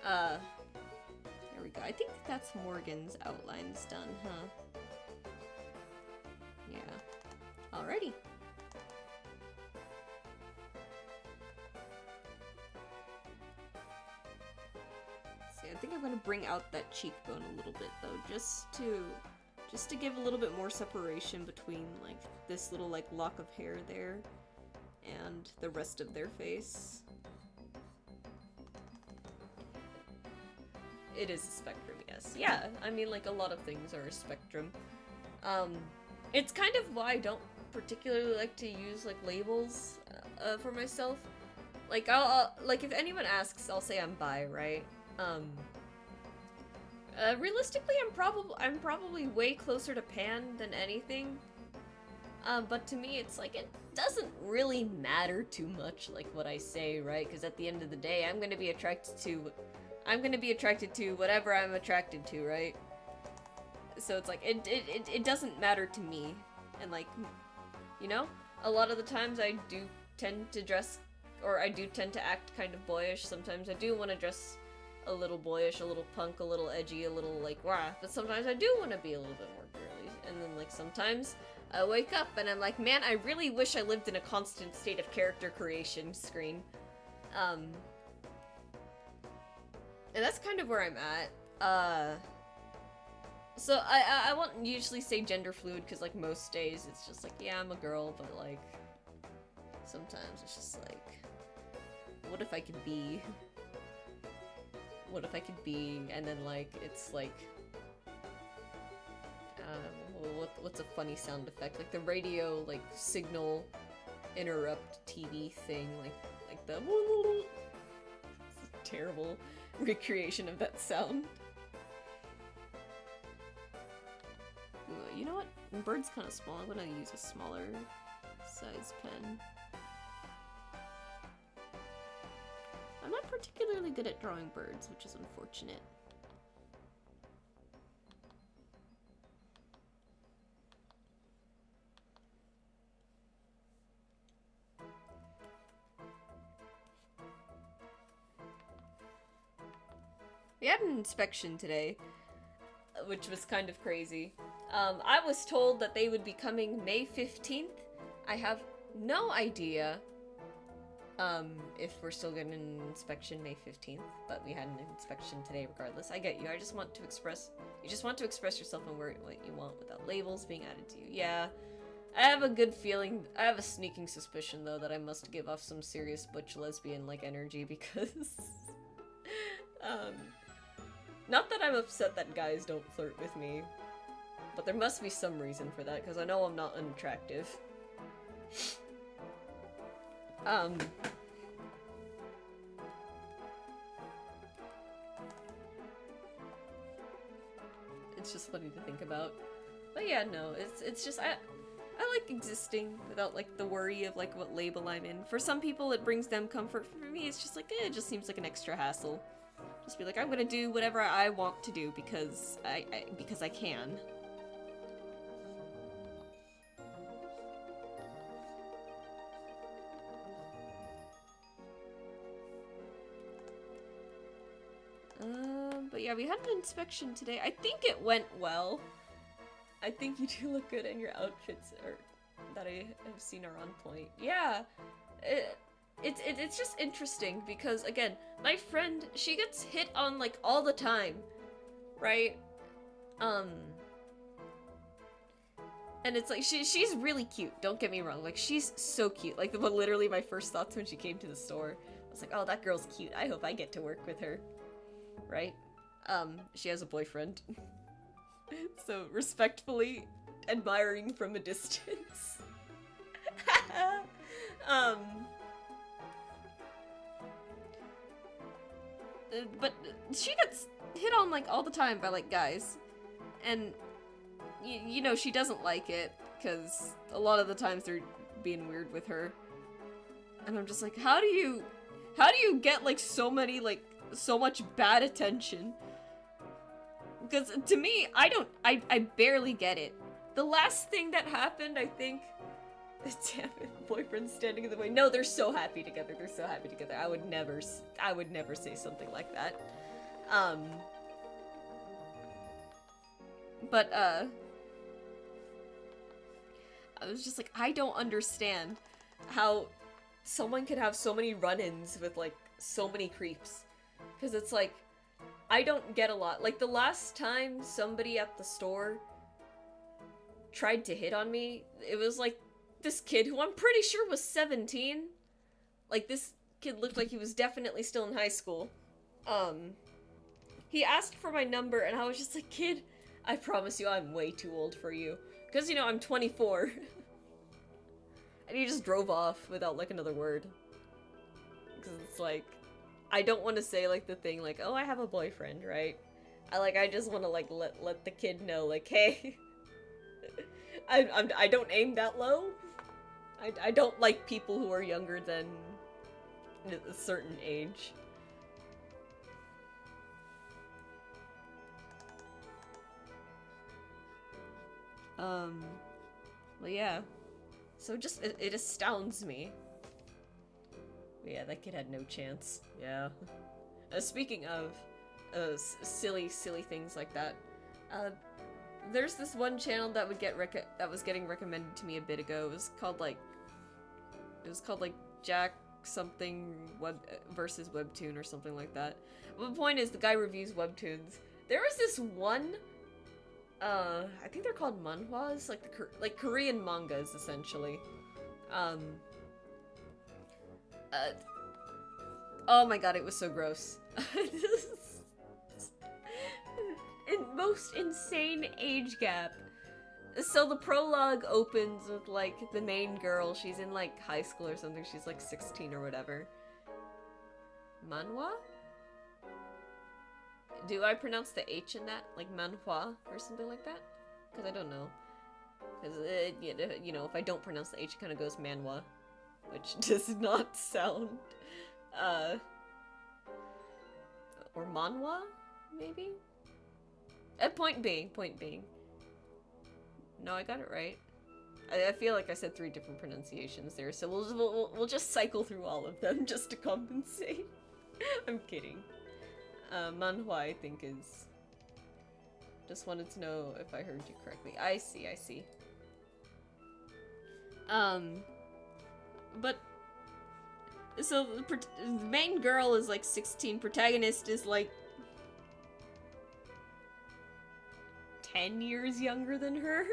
There we go. I think that's Morgan's outlines done, huh? Yeah. Alrighty. See, I think I'm gonna bring out that cheekbone a little bit, though, just to give a little bit more separation between, like, this little, like, lock of hair there and the rest of their face. It is a spectrum, yes. Yeah, I mean, like, a lot of things are a spectrum. It's kind of why I don't particularly like to use, like, labels for myself. Like, I'll like, if anyone asks, I'll say I'm bi, right? Realistically, I'm probably way closer to pan than anything. But to me, it's like, it doesn't really matter too much, like, what I say, right? Because at the end of the day, I'm gonna be attracted to whatever I'm attracted to, right? So it's like, it doesn't matter to me. And, like, you know, a lot of the times I do tend to dress, or I do tend to act kind of boyish. Sometimes I do want to dress a little boyish, a little punk, a little edgy, a little, like, rah. But sometimes I do want to be a little bit more girly. And then, like, sometimes I wake up and I'm like, man, I really wish I lived in a constant state of character creation screen. And that's kind of where I'm at. So I won't usually say gender fluid, because, like, most days it's just like, yeah, I'm a girl, but, like, sometimes it's just like, what if I could be? What if I could be? And then, like, it's like, What's a funny sound effect? Like the radio, like, signal interrupt TV thing, like the it's a terrible recreation of that sound. Ooh, you know what? Bird's kind of small. I'm gonna use a smaller size pen. I'm not particularly good at drawing birds, which is unfortunate. We had an inspection today, which was kind of crazy. I was told that they would be coming May 15th. I have no idea if we're still getting an inspection May 15th, but we had an inspection today regardless. I get you. You just want to express yourself and what you want without labels being added to you. Yeah. I have a good feeling, I have a sneaking suspicion though that I must give off some serious butch lesbian like energy because not that I'm upset that guys don't flirt with me, but there must be some reason for that, because I know I'm not unattractive. It's just funny to think about. But yeah, no, it's just, I like existing without, like, the worry of, like, what label I'm in. For some people, it brings them comfort. For me, it's just like, it just seems like an extra hassle. Just be like, I'm gonna do whatever I want to do because I can. But yeah, we had an inspection today. I think it went well. I think you do look good and your outfits that I have seen are on point. Yeah, it's just interesting because, again, my friend, she gets hit on, like, all the time, right? And it's like, she's really cute, don't get me wrong, like, she's so cute. Like, literally my first thoughts when she came to the store, I was like, oh, that girl's cute, I hope I get to work with her, right? She has a boyfriend. So, respectfully admiring from a distance. But she gets hit on, like, all the time by, like, guys. And, you know, she doesn't like it, because a lot of the times they're being weird with her. And I'm just like, how do you get, like, so much bad attention? Because, to me, I barely get it. The last thing that happened, I think... Damn it, boyfriend's standing in the way. No, they're so happy together. They're so happy together. I would never say something like that. But, I was just like, I don't understand how someone could have so many run-ins with, like, so many creeps. Because it's like, I don't get a lot. Like, the last time somebody at the store tried to hit on me, it was like, this kid who I'm pretty sure was 17. Like, this kid looked like he was definitely still in high school. He asked for my number, and I was just like, kid, I promise you I'm way too old for you. Because, you know, I'm 24. And he just drove off without, like, another word. Because it's like, I don't want to say, like, the thing, like, oh, I have a boyfriend, right? I just want to, like, let the kid know, like, hey, I don't aim that low. I don't like people who are younger than a certain age. Well, yeah. So just, it astounds me. But yeah, that kid had no chance. Yeah. Speaking of, silly things like that, there's this one channel that was getting recommended to me a bit ago. It was called like Jack something versus Webtoon or something like that. But the point is, the guy reviews webtoons. There was this one, I think they're called manhwas, like Korean mangas essentially. Oh my god, it was so gross. Most insane age gap. So the prologue opens with, like, the main girl. She's in, like, high school or something. She's, like, 16 or whatever. Manhwa? Do I pronounce the H in that? Like, manhwa or something like that? Because I don't know. Because, you know, if I don't pronounce the H, it kind of goes manhwa. Which does not sound, or manhwa, maybe? Point being. No, I got it right. I feel like I said 3 different pronunciations there, so we'll just cycle through all of them just to compensate. I'm kidding. Manhwa, I think, is... Just wanted to know if I heard you correctly. I see. But... So, the main girl is, like, 16. Protagonist is, like... 10 years younger than her.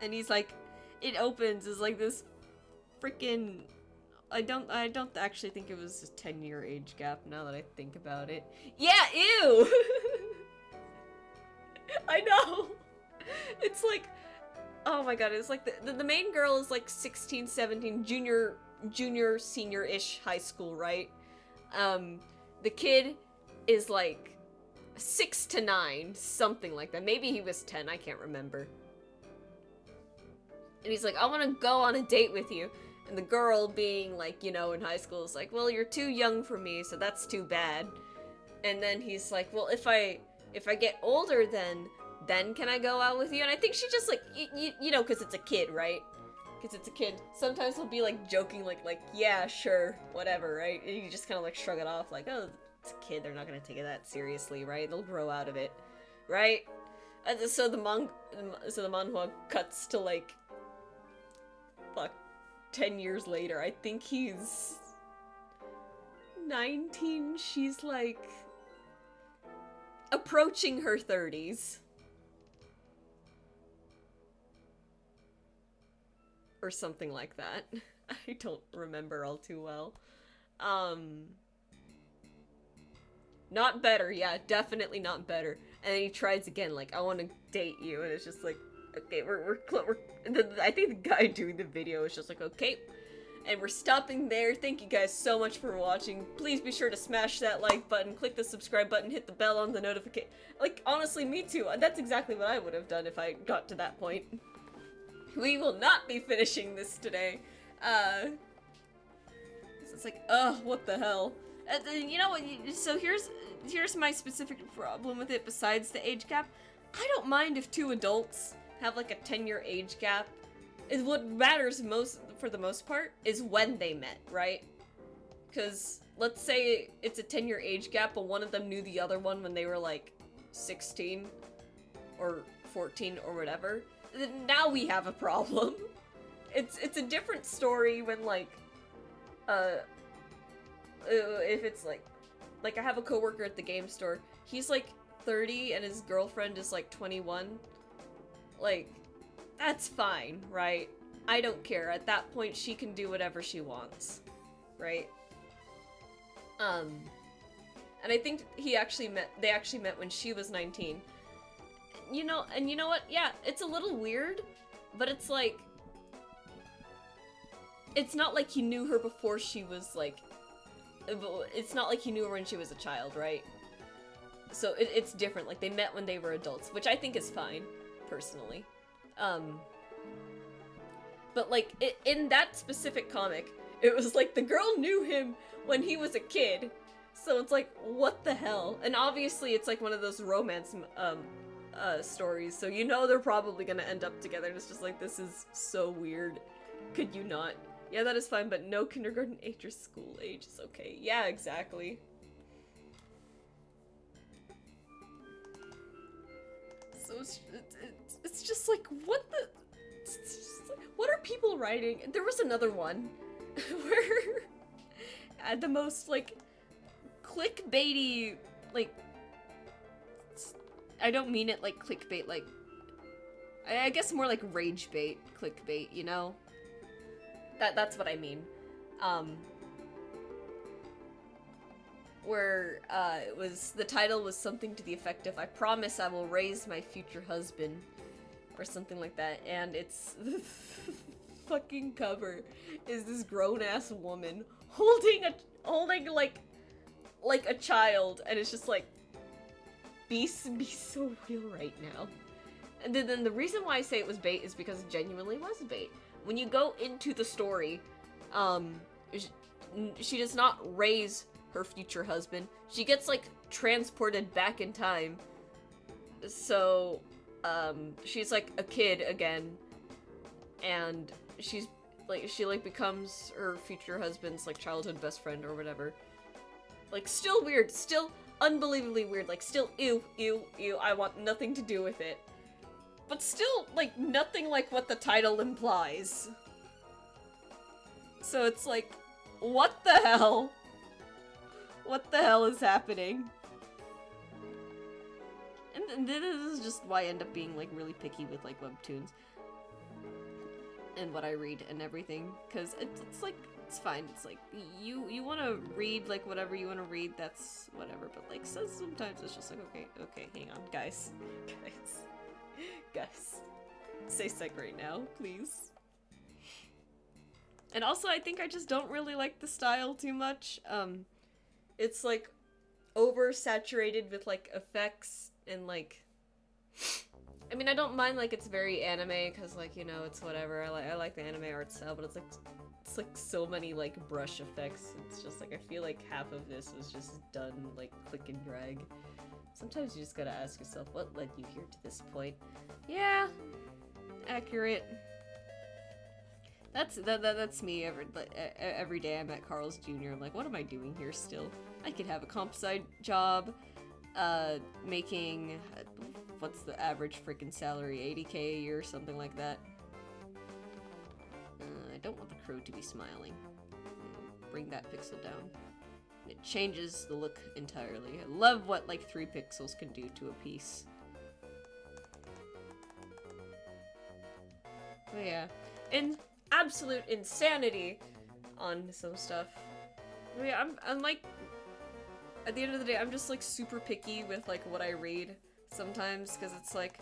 And he's like... It opens as, like, this freaking... I don't actually think it was a 10-year age gap, now that I think about it. Yeah, ew! I know! It's like... Oh my god, it's like the main girl is like 16, 17, junior, senior-ish high school, right? The kid is like 6 to 9, something like that. Maybe he was 10, I can't remember. And he's like, I want to go on a date with you. And the girl, being like, you know, in high school, is like, well, you're too young for me, so that's too bad. And then he's like, well, if I get older, then can I go out with you? And I think she just, like, you know, because it's a kid, right? Because it's a kid. Sometimes he'll be, like, joking, like, yeah, sure, whatever, right? And you just kind of, like, shrug it off, like, oh, it's a kid, they're not going to take it that seriously, right? They'll grow out of it, right? And so the manhwa cuts to, like, fuck, 10 years later. I think he's 19. She's, like, approaching her 30s. Or something like that. I don't remember all too well. Not better, yeah, definitely not better. And then he tries again, like, I want to date you, and it's just like, okay, I think the guy doing the video is just like, okay, and we're stopping there. Thank you guys so much for watching. Please be sure to smash that like button, click the subscribe button, hit the bell on the notification. Like, honestly, me too. That's exactly what I would have done if I got to that point. We will not be finishing this today. So it's like, ugh, what the hell? You know what? So here's my specific problem with it. Besides the age gap, I don't mind if 2 adults have like a 10-year age gap. Is what matters most, for the most part, is when they met, right? Because let's say it's a 10-year age gap, but one of them knew the other one when they were like 16 or 14 or whatever. Now we have a problem. It's a different story when, like, if it's like I have a coworker at the game store. He's like 30 and his girlfriend is like 21. Like, that's fine, right? I don't care. At that point, she can do whatever she wants, right? And I think they actually met when she was 19. You know, and you know what? Yeah, it's a little weird, but it's like, it's not like he knew her before she was like, it's not like he knew her when she was a child, right? So it's different. Like, they met when they were adults, which I think is fine, personally. But like, in that specific comic, it was like the girl knew him when he was a kid. So it's like, what the hell? And obviously it's like one of those romance, stories, so you know they're probably gonna end up together, and it's just like, this is so weird. Could you not? Yeah, that is fine, but no kindergarten age or school age is okay. Yeah, exactly. So it's just like, what the... It's just like, what are people writing? There was another one where had the most, like, clickbaity, like... I don't mean it like clickbait, like... I guess more like rage bait clickbait, you know? That's what I mean. where the title was something to the effect of "I promise I will raise my future husband," or something like that, and it's the fucking cover is this grown-ass woman holding like a child, and it's just like, be so real right now. And then the reason why I say it was bait is because it genuinely was bait. When you go into the story, she does not raise her future husband. She gets, like, transported back in time. So, she's, like, a kid again. And she becomes her future husband's, like, childhood best friend or whatever. Like, still weird. Still unbelievably weird. Like, still, ew, I want nothing to do with it. But still, like, nothing like what the title implies. So it's like, what the hell? What the hell is happening? And this is just why I end up being, like, really picky with, like, webtoons. And what I read and everything. Because it's like, it's fine. It's like, you want to read, like, whatever you want to read, that's whatever. But, like, so sometimes it's just like, okay, hang on, guys. Guys. Stay sick right now, please. And also, I think I just don't really like the style too much. It's, like, oversaturated with, like, effects and, like... I mean, I don't mind, like, it's very anime, because, like, you know, it's whatever. I like the anime art style, but it's, like, so many, like, brush effects. It's just, like, I feel like half of this was just done, like, click and drag. Sometimes you just gotta ask yourself, what led you here to this point? Yeah, accurate. That's me every day I'm at Carl's Jr. I'm like, what am I doing here still? I could have a comp sci job, making, what's the average freaking salary, 80K a year or something like that. I don't want the crow to be smiling. Bring that pixel down. It changes the look entirely. I love what, like, 3 pixels can do to a piece. But yeah. And absolute insanity on some stuff. I mean, I'm like, at the end of the day, I'm just, like, super picky with, like, what I read sometimes, because it's like,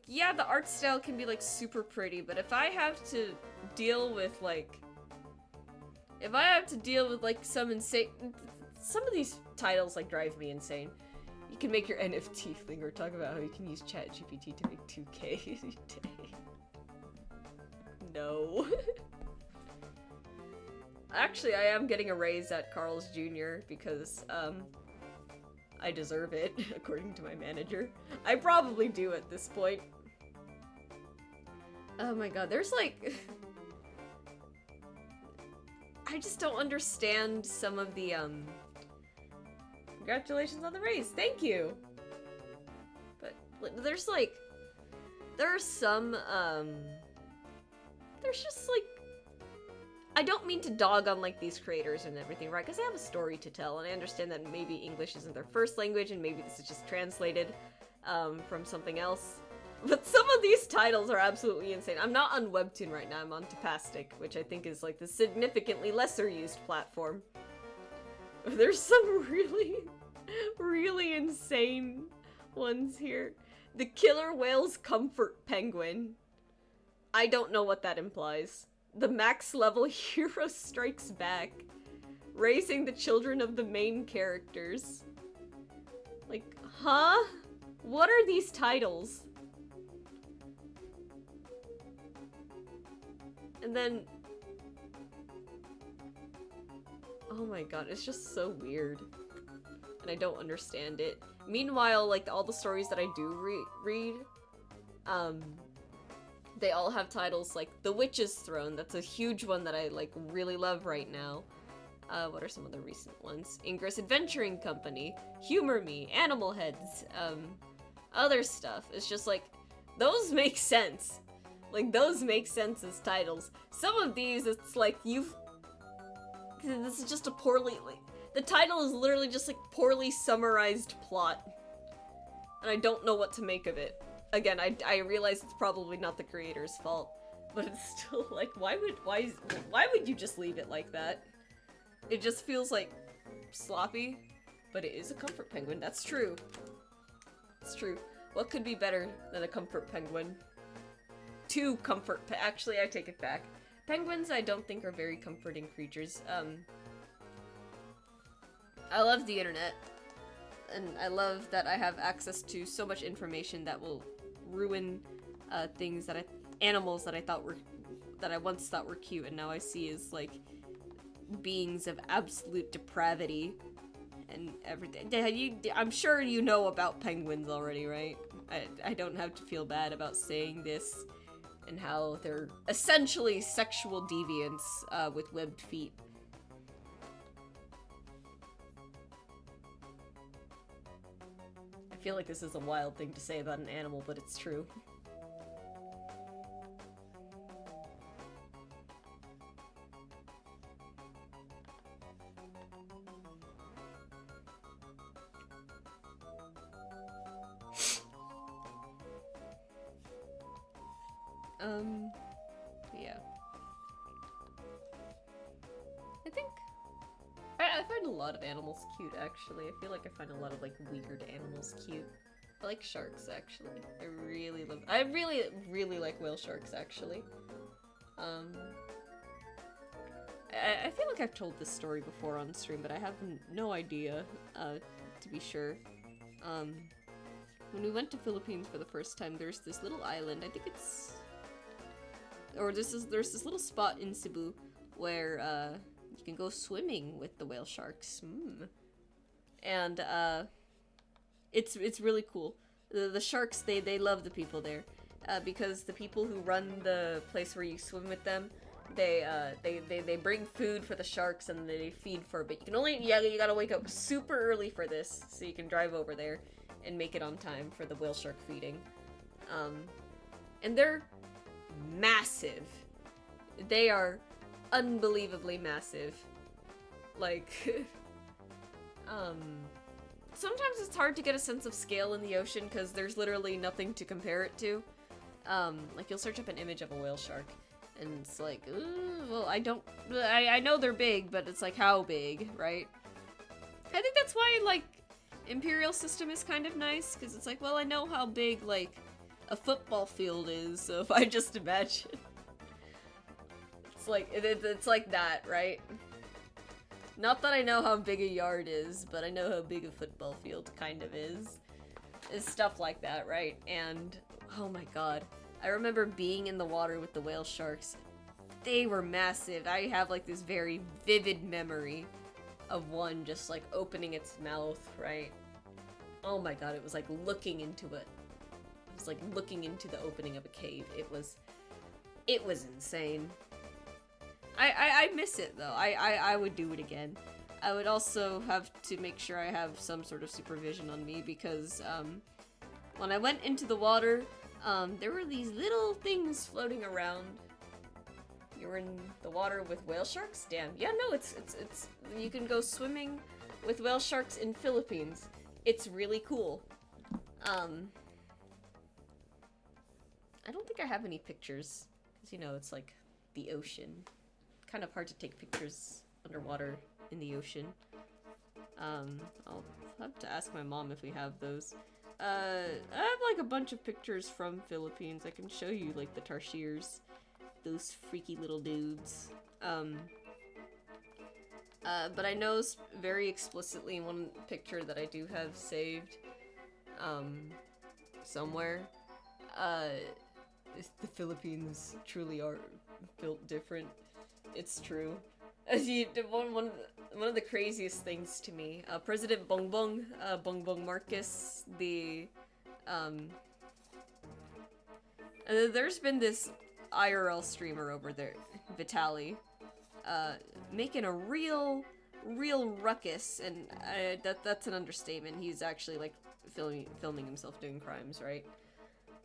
yeah, the art style can be, like, super pretty, but if I have to deal with, like, some insane... Some of these titles, like, drive me insane. You can make your NFT thing, or talk about how you can use ChatGPT to make 2K a day. No. Actually, I am getting a raise at Carl's Jr. because, I deserve it, according to my manager. I probably do at this point. Oh my god, there's, like... I just don't understand some of the, Congratulations on the raise, thank you! But there's, like... There are some, there's just, like... I don't mean to dog on, like, these creators and everything, right? Because they have a story to tell, and I understand that maybe English isn't their first language, and maybe this is just translated, from something else. But some of these titles are absolutely insane. I'm not on Webtoon right now, I'm on Tapastic, which I think is, like, the significantly lesser used platform. There's some really, really insane ones here. The Killer Whale's Comfort Penguin. I don't know what that implies. The max level hero strikes back. Raising the children of the main characters. Like, huh? What are these titles? And then... Oh my god, it's just so weird. And I don't understand it. Meanwhile, like, all the stories that I do read, they all have titles like The Witch's Throne. That's a huge one that I, like, really love right now. What are some of the recent ones? Ingress Adventuring Company, Humor Me, Animal Heads, other stuff. It's just like, those make sense. Like, those make sense as titles. Some of these, it's like, this is just a poorly, like, the title is literally just, like, poorly summarized plot. And I don't know what to make of it. Again, I realize it's probably not the creator's fault, but it's still, like, why would you just leave it like that? It just feels like sloppy, but it is a comfort penguin. That's true. It's true. What could be better than a comfort penguin? Two actually, I take it back. Penguins, I don't think are very comforting creatures. I love the internet, and I love that I have access to so much information that will ruin animals that I once thought were cute, and now I see as like beings of absolute depravity and everything. I'm sure you know about penguins already, right? I don't have to feel bad about saying this, and how they're essentially sexual deviants with webbed feet. I feel like this is a wild thing to say about an animal, but it's true. Yeah. I think I find a lot of animals cute, actually. I feel like I find a lot of, like, weird animals cute. I like sharks, actually. I really, really like whale sharks, actually. I feel like I've told this story before on stream, but I have no idea, to be sure. When we went to Philippines for the first time, there's this little island, I think it's... Or there's this little spot in Cebu where, you can go swimming with the whale sharks. And, it's really cool. The sharks, they love the people there. Because the people who run the place where you swim with them, they bring food for the sharks and they feed for a bit. You gotta wake up super early for this, so you can drive over there and make it on time for the whale shark feeding. And they're massive. They are unbelievably massive. Like, sometimes it's hard to get a sense of scale in the ocean because there's literally nothing to compare it to. Like, you'll search up an image of a whale shark, and it's like, well, I know they're big, but it's like, how big, right? I think that's why, like, Imperial System is kind of nice, because it's like, well, I know how big, like, a football field is, so if I just imagine. It's like that, right? Not that I know how big a yard is, but I know how big a football field kind of is. It's stuff like that, right? And, oh my god. I remember being in the water with the whale sharks. They were massive. I have, like, this very vivid memory of one just, like, opening its mouth, right? Oh my god, it was like looking into it. It was like looking into the opening of a cave. It was insane. I miss it, though. I would do it again. I would also have to make sure I have some sort of supervision on me, because, when I went into the water, there were these little things floating around. You were in the water with whale sharks? Damn. Yeah, no, it's you can go swimming with whale sharks in Philippines. It's really cool. I don't think I have any pictures, because, you know, it's like the ocean. Kind of hard to take pictures underwater in the ocean. I'll have to ask my mom if we have those. I have, like, a bunch of pictures from Philippines. I can show you, like, the tarsiers. Those freaky little dudes. But I know very explicitly one picture that I do have saved, somewhere. The Philippines truly are built different. It's true. One of the craziest things to me, President Bongbong Marcos, there's been this IRL streamer over there, Vitaly, making a real ruckus, and that's an understatement. He's actually, like, filming himself doing crimes, right?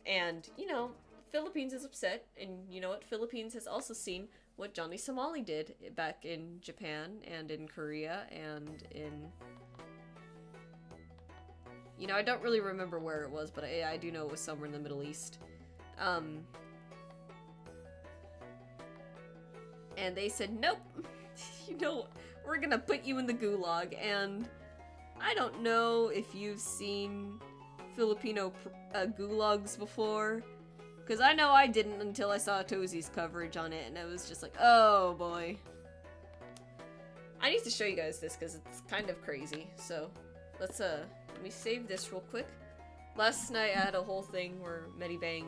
And, you know, Philippines is upset, and you know what? Philippines has also seen what Johnny Somali did back in Japan and in Korea and in... You know, I don't really remember where it was, but I do know it was somewhere in the Middle East. And they said, nope, you know, we're gonna put you in the gulag, and I don't know if you've seen Filipino gulags before, because I know I didn't until I saw Tozi's coverage on it, and I was just like, oh boy. I need to show you guys this, because it's kind of crazy, so let me save this real quick. Last night I had a whole thing where Medibang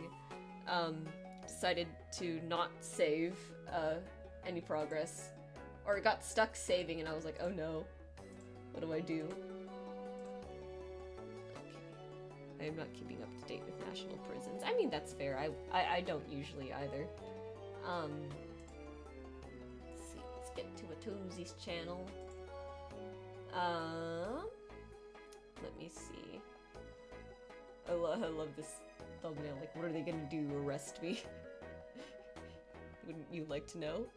decided to not save any progress, or it got stuck saving, and I was like, oh no, what do I do? Okay. I am not keeping up to date with national prisons. I mean, that's fair. I don't usually either. Let's see, let's get to a Tozi's channel. Let me see. I love this thumbnail. Like, what are they gonna do? Arrest me? Wouldn't you like to know?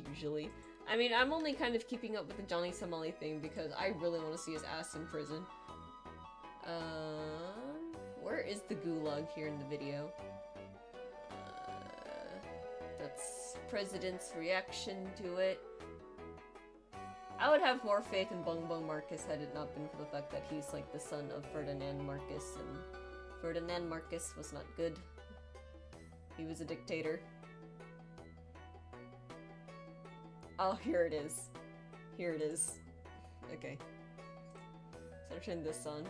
Usually. I mean, I'm only kind of keeping up with the Johnny Somali thing because I really want to see his ass in prison. Where is the gulag here in the video? That's President's reaction to it. I would have more faith in Bongbong Marcos had it not been for the fact that he's like the son of Ferdinand Marcos, and Ferdinand Marcos was not good. He was a dictator. Oh, here it is. Here it is. Okay. So I'll turn this on.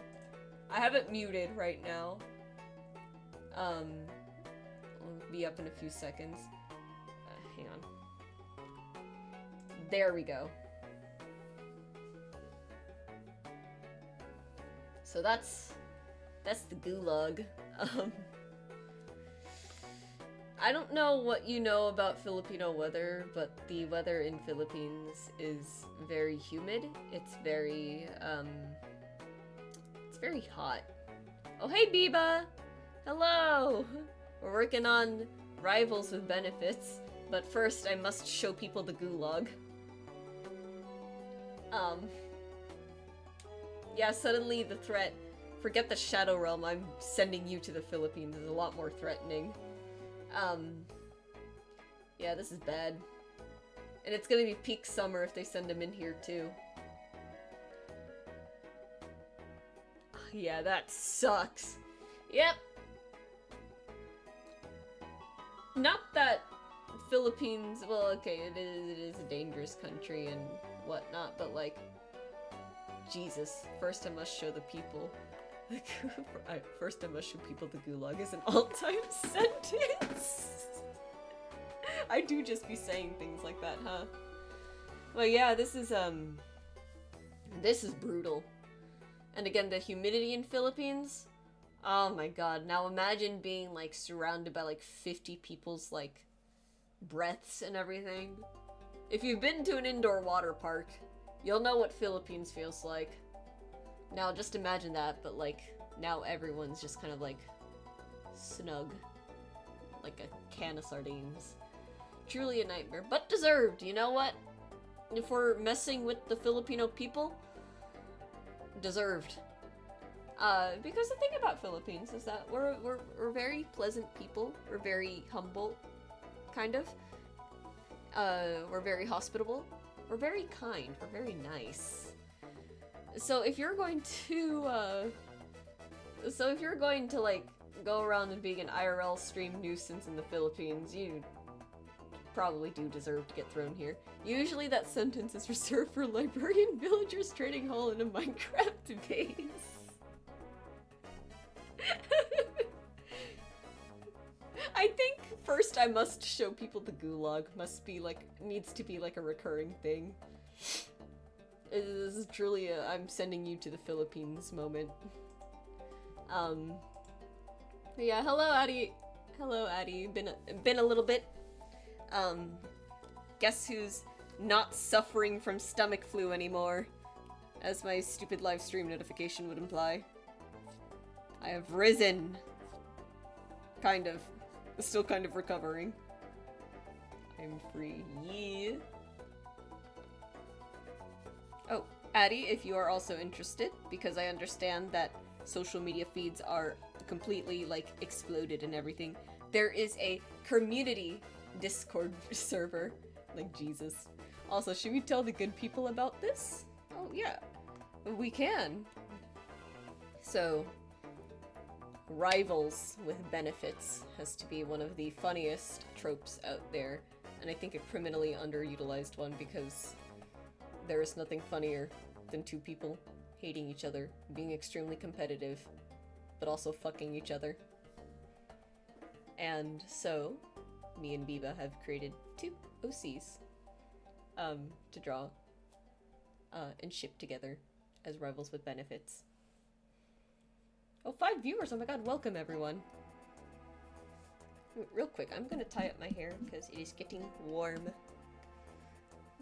I have it muted right now. I'll be up in a few seconds. Hang on. There we go. So that's the gulag. I don't know what you know about Filipino weather, but the weather in Philippines is very humid. It's very hot. Oh, hey, Biba! Hello! We're working on Rivals with Benefits, but first I must show people the gulag. Yeah, suddenly the threat, forget the Shadow Realm, I'm sending you to the Philippines is a lot more threatening. Yeah, this is bad. And it's gonna be peak summer if they send him in here too. Yeah, that sucks. Yep. Not that Philippines, well, okay, it is a dangerous country and whatnot, but like, Jesus, first I must show the people. First I must show people the gulag is an all-time sentence. I do just be saying things like that, huh? Well, yeah, this is brutal. And again, the humidity in Philippines, oh my god, now imagine being like surrounded by like 50 people's like breaths and everything. If you've been to an indoor water park, you'll know what Philippines feels like. Now just imagine that, but like, now everyone's just kind of like snug. Like a can of sardines. Truly a nightmare, but deserved, you know what? If we're messing with the Filipino people, deserved. Because the thing about Philippines is that we're very pleasant people. We're very humble, kind of. We're very hospitable. We're very kind. We're very nice. So if you're going to, like, go around and being an IRL stream nuisance in the Philippines, you probably do deserve to get thrown here. Usually that sentence is reserved for librarian villagers trading hall in a Minecraft base. I think first I must show people the gulag needs to be like a recurring thing. This is truly a I'm sending you to the Philippines moment. Yeah, hello Addie. Hello Addie. Been a little bit. Guess who's not suffering from stomach flu anymore? As my stupid live stream notification would imply. I have risen. Kind of. Still kind of recovering. I'm free. Yeah. Oh, Addie, if you are also interested, because I understand that social media feeds are completely, like, exploded and everything, there is a community Discord server, like Jesus, Also, should we tell the good people about this? Oh, yeah. We can. So, rivals with benefits has to be one of the funniest tropes out there, and I think a criminally underutilized one because there is nothing funnier than two people hating each other, being extremely competitive, but also fucking each other. And so, me and Biba have created two OCs to draw and ship together as rivals with benefits. Oh, 5 viewers! Oh my god, welcome everyone! Real quick, I'm gonna tie up my hair because it is getting warm.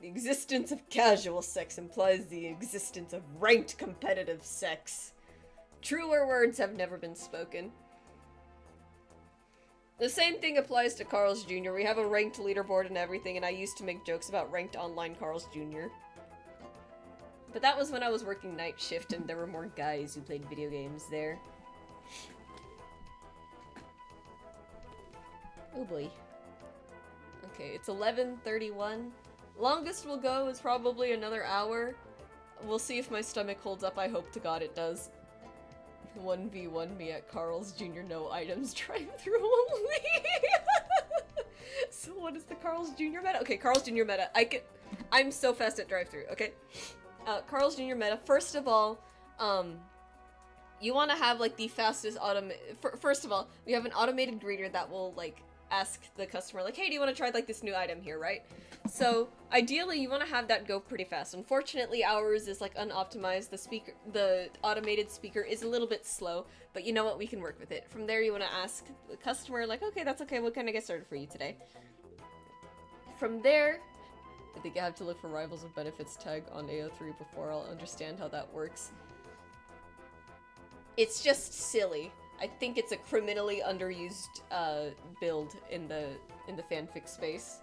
The existence of casual sex implies the existence of ranked competitive sex. Truer words have never been spoken. The same thing applies to Carl's Jr. We have a ranked leaderboard and everything, and I used to make jokes about ranked online Carl's Jr. But that was when I was working night shift and there were more guys who played video games there. Oh boy. Okay, it's 11:31. Longest we'll go is probably another hour. We'll see if my stomach holds up. I hope to God it does. 1v1 me at Carl's Jr. No items drive-through only. So what is the Carl's Jr. meta? Okay, Carl's Jr. meta. I'm so fast at drive-through, okay? Carl's Jr. meta. First of all, you want to have like the fastest first of all, we have an automated greeter that will like ask the customer like, hey, do you want to try like this new item here, right? So ideally you want to have that go pretty fast. Unfortunately ours is like unoptimized. The automated speaker is a little bit slow, but you know what, we can work with it. From there you want to ask the customer like, okay, that's okay, what can I get started for you today? From there, I think I have to look for Rivals of Benefits tag on AO3 before I'll understand how that works. It's just silly. I think it's a criminally underused build in the fanfic space.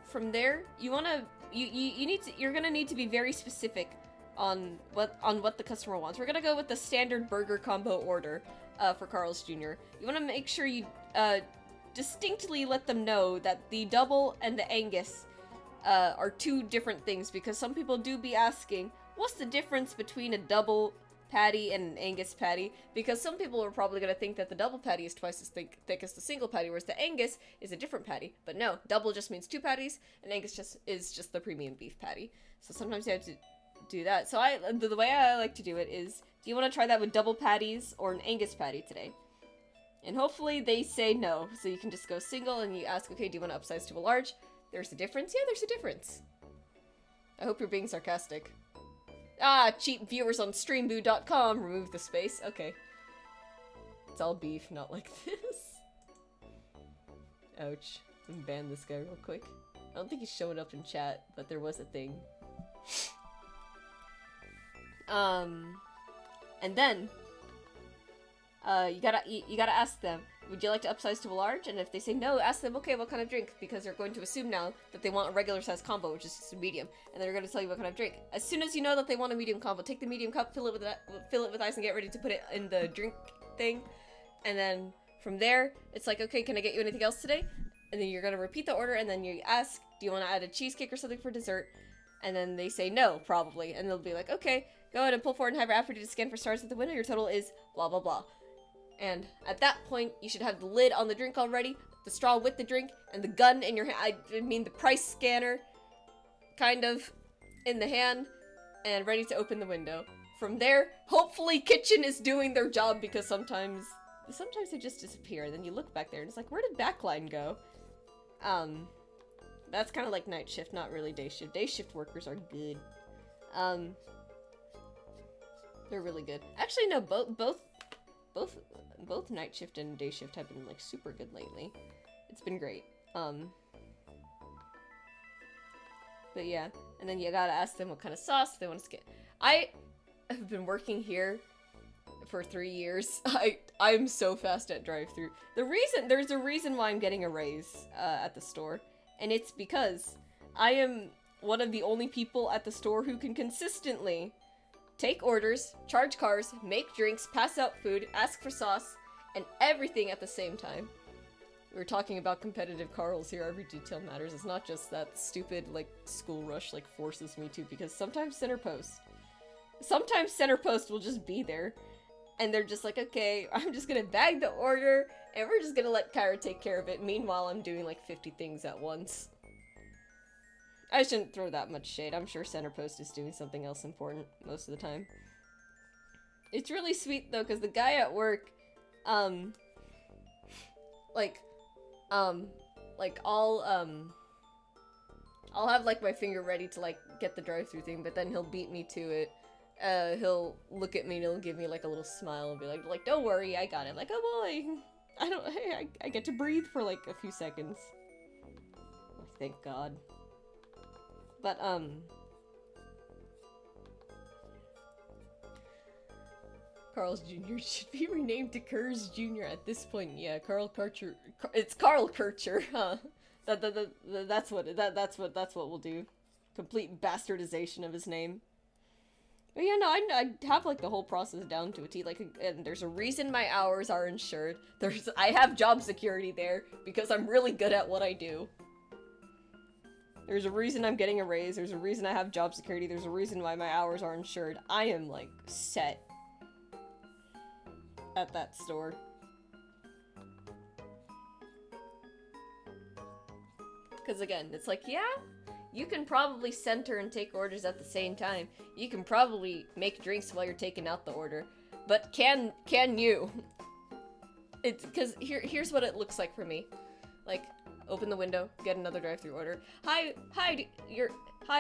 From there, you're gonna need to be very specific on what the customer wants. We're gonna go with the standard burger combo order for Carl's Jr. You want to make sure you distinctly let them know that the double and the Angus are two different things, because some people do be asking, what's the difference between a double patty and an Angus patty? Because some people are probably going to think that the double patty is twice as thick as the single patty, whereas the Angus is a different patty. But no, double just means 2 patties, and Angus is just the premium beef patty. So sometimes you have to do that. So the way I like to do it is, do you want to try that with double patties or an Angus patty today? And hopefully they say no, so you can just go single and you ask, okay, do you want to upsize to a large? There's a difference? Yeah, there's a difference. I hope you're being sarcastic. Ah, cheap viewers on streamboo.com, remove the space. Okay. It's all beef, not like this. Ouch. Let me ban this guy real quick. I don't think he's showing up in chat, but there was a thing. And then, you gotta ask them, would you like to upsize to a large? And if they say no, ask them, okay, what kind of drink? Because they're going to assume now that they want a regular size combo, which is just a medium, and they're going to tell you what kind of drink. As soon as you know that they want a medium combo, take the medium cup, fill it with ice, and get ready to put it in the drink thing. And then from there, it's like, okay, can I get you anything else today? And then you're going to repeat the order, and then you ask, do you want to add a cheesecake or something for dessert? And then they say no, probably. And they'll be like, okay, go ahead and pull forward and have your app ready to scan for stars at the window. Your total is blah, blah, blah. And at that point, you should have the lid on the drink already, the straw with the drink, and the gun in your hand. I mean, the price scanner, kind of, in the hand, and ready to open the window. From there, hopefully Kitchen is doing their job, because sometimes they just disappear. Then you look back there, and it's like, where did Backline go? That's kind of like night shift, not really day shift. Day shift workers are good. They're really good. Actually, no, both night shift and day shift have been like super good lately. It's been great. But yeah, and then you gotta ask them what kind of sauce they want to get. I have been working here for 3 years. I'm so fast at drive-through. There's a reason why I'm getting a raise at the store, and it's because I am one of the only people at the store who can consistently take orders, charge cars, make drinks, pass out food, ask for sauce, and everything at the same time. We're talking about competitive Carls here. Every detail matters. It's not just that stupid, like, school rush, like, forces me to, because sometimes center post will just be there. And they're just like, okay, I'm just gonna bag the order, and we're just gonna let Kyra take care of it. Meanwhile, I'm doing, like, 50 things at once. I shouldn't throw that much shade. I'm sure center post is doing something else important most of the time. It's really sweet, though, because the guy at work, I'll have, like, my finger ready to, like, get the drive-thru thing, but then he'll beat me to it. He'll look at me and he'll give me, like, a little smile and be like, don't worry, I got it. Like, oh boy, I get to breathe for, like, a few seconds. Oh, thank God. But, Carl's Jr. should be renamed to Kurz Jr. at this point. Yeah, Carl Kircher. It's Carl Kircher, huh? That's what we'll do. Complete bastardization of his name. But yeah, no, I have, like, the whole process down to a T. Like, and there's a reason my hours are insured. I have job security there because I'm really good at what I do. There's a reason I'm getting a raise. There's a reason I have job security. There's a reason why my hours are insured. I am, like, set at that store. Because again, it's like, yeah, you can probably center and take orders at the same time. You can probably make drinks while you're taking out the order. But can you? It's because here's what it looks like for me. Like, open the window, get another drive-thru order. Hi,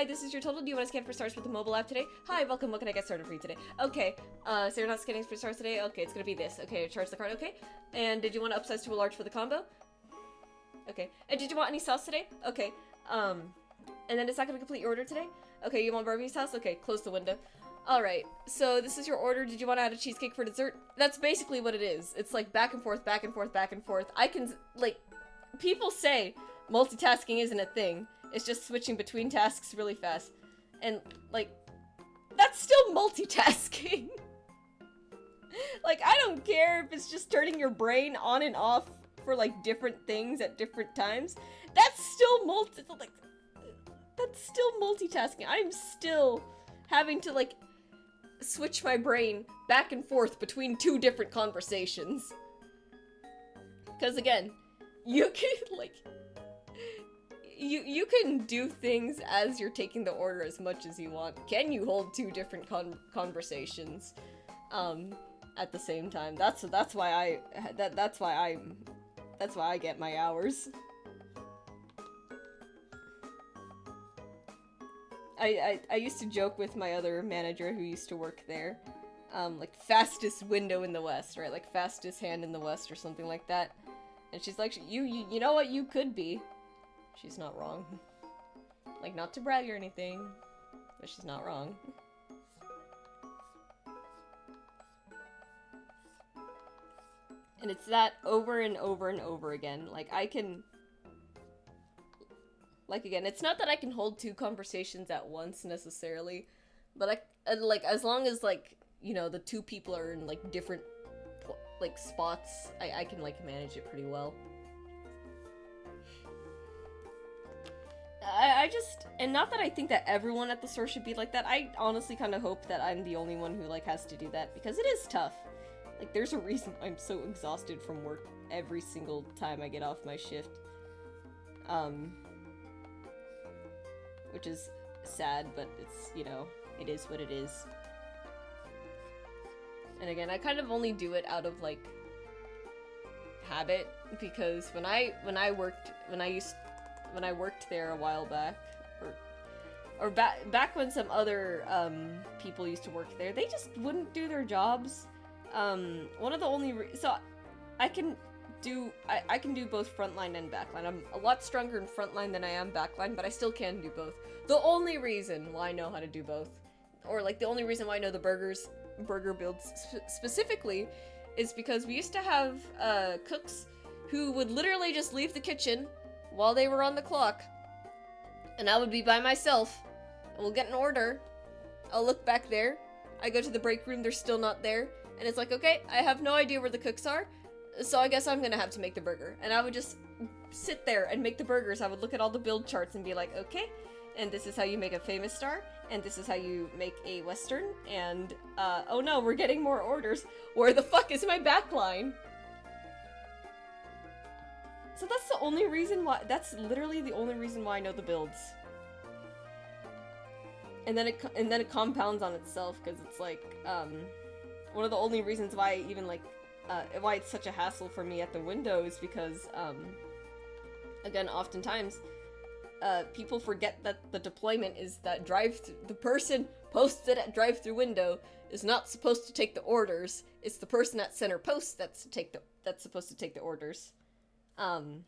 this is your total. Do you want to scan for stars with the mobile app today? Hi, welcome. What can I get started for you today? Okay, so you're not scanning for stars today? Okay, it's gonna be this. Okay, charge the card. Okay, and did you want to upsize to a large for the combo? Okay, and did you want any sauce today? Okay, and then it's not gonna complete your order today? Okay, you want barbecue sauce? Okay, close the window. Alright, so this is your order. Did you want to add a cheesecake for dessert? That's basically what it is. It's like back and forth, back and forth, back and forth. I can, like, people say multitasking isn't a thing. It's just switching between tasks really fast. And, like, that's still multitasking. Like, I don't care if it's just turning your brain on and off for, like, different things at different times. That's still multitasking. I'm still having to, like, switch my brain back and forth between two different conversations. Because, again, you can, like, you can do things as you're taking the order as much as you want. Can you hold two different conversations at the same time? That's why I get my hours. I used to joke with my other manager who used to work there, like, fastest window in the West, right? Like, fastest hand in the West or something like that. And she's like, you know what, you could be. She's not wrong. Like, not to brag or anything, but she's not wrong. And it's that over and over and over again. Like, I can... Like, again, it's not that I can hold two conversations at once, necessarily. But, like, as long as, like, you know, the two people are in, like, different, like, spots, I can, like, manage it pretty well. I just, and not that I think that everyone at the store should be like that, I honestly kind of hope that I'm the only one who, like, has to do that, because it is tough. Like, there's a reason I'm so exhausted from work every single time I get off my shift. Which is sad, but it's, you know, it is what it is. And again, I kind of only do it out of, like, habit, because when I worked there a while back, or back when some other people used to work there, they just wouldn't do their jobs. One of the only so I can do both frontline and backline. I'm a lot stronger in frontline than I am backline, but I still can do both. The only reason why I know how to do both, or, like, the only reason why I know the burger builds specifically, is because we used to have cooks who would literally just leave the kitchen while they were on the clock, and I would be by myself, and we'll get an order, I'll look back there, I go to the break room, they're still not there, and it's like, okay, I have no idea where the cooks are, So I guess I'm gonna have to make the burger. And I would just sit there and make the burgers. I would look at all the build charts and be like, okay, and this is how you make a famous star, and this is how you make a western, and, oh no, we're getting more orders. Where the fuck is my backline? So that's the only reason why, that's literally the only reason why I know the builds. And then it compounds on itself, because it's like, one of the only reasons why I even, like, why it's such a hassle for me at the window is because, again, oftentimes, people forget that the deployment is that the person posted at drive-through window is not supposed to take the orders. It's the person at center post that's supposed to take the orders. And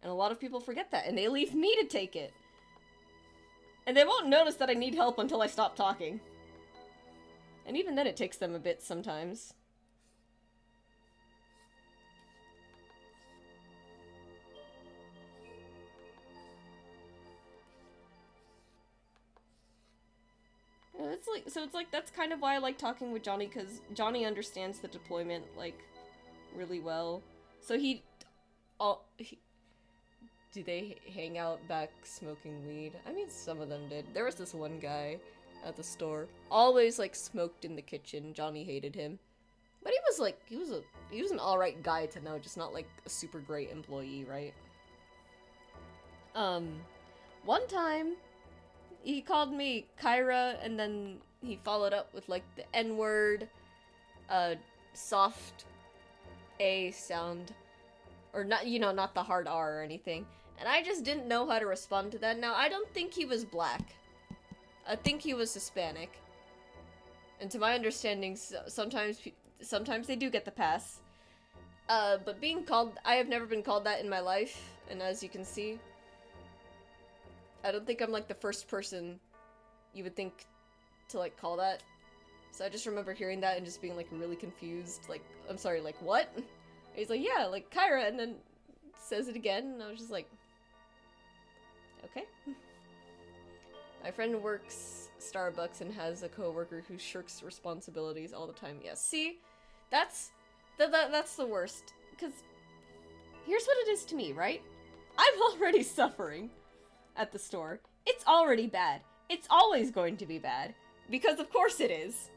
a lot of people forget that, and they leave me to take it. And they won't notice that I need help until I stop talking. And even then it takes them a bit sometimes. It's like that's kind of why I like talking with Johnny, because Johnny understands the deployment, like, really well. So do they hang out back smoking weed? I mean, some of them did. There was this one guy at the store, always, like, smoked in the kitchen. Johnny hated him. But he was an alright guy to know, just not, like, a super great employee, right? One time, he called me Kyra, and then he followed up with, like, the N-word, soft A sound, or not, you know, not the hard R or anything. And I just didn't know how to respond to that. Now, I don't think he was black. I think he was Hispanic. And to my understanding, sometimes they do get the pass. But being called, I have never been called that in my life, and as you can see, I don't think I'm, like, the first person you would think to, like, call that. So I just remember hearing that and just being, like, really confused. Like, I'm sorry, like, what? And he's like, yeah, like, Kyra, and then says it again, and I was just like, okay. My friend works Starbucks and has a coworker who shirks responsibilities all the time. Yes, see? That's the worst. Because here's what it is to me, right? I'm already suffering at the store. It's already bad. It's always going to be bad. Because of course it is.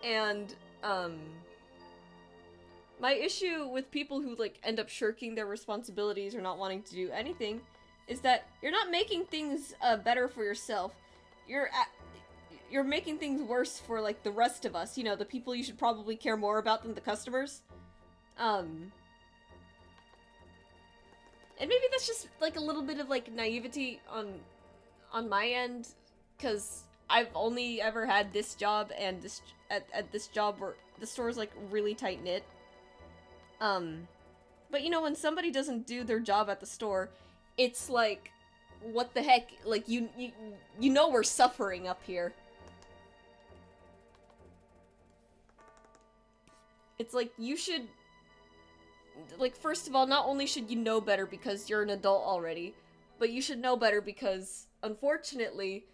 And, my issue with people who, like, end up shirking their responsibilities or not wanting to do anything is that you're not making things, better for yourself. You're making things worse for, like, the rest of us. You know, the people you should probably care more about than the customers. And maybe that's just, like, a little bit of, like, naivety on my end, because I've only ever had this job, and at this job where the store's, like, really tight-knit. But you know, when somebody doesn't do their job at the store, it's like, what the heck? Like, you know we're suffering up here. It's like, you should, like, first of all, not only should you know better because you're an adult already, but you should know better because, unfortunately,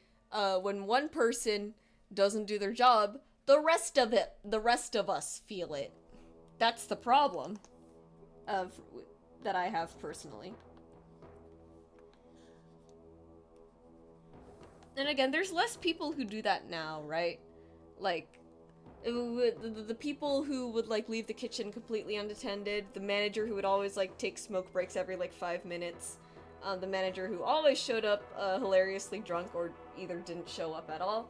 when one person doesn't do their job, the rest of us feel it. That's the problem that I have personally. And again, there's less people who do that now, right? Like, the people who would, like, leave the kitchen completely unattended, the manager who would always, like, take smoke breaks every, like, 5 minutes, the manager who always showed up hilariously drunk or either didn't show up at all,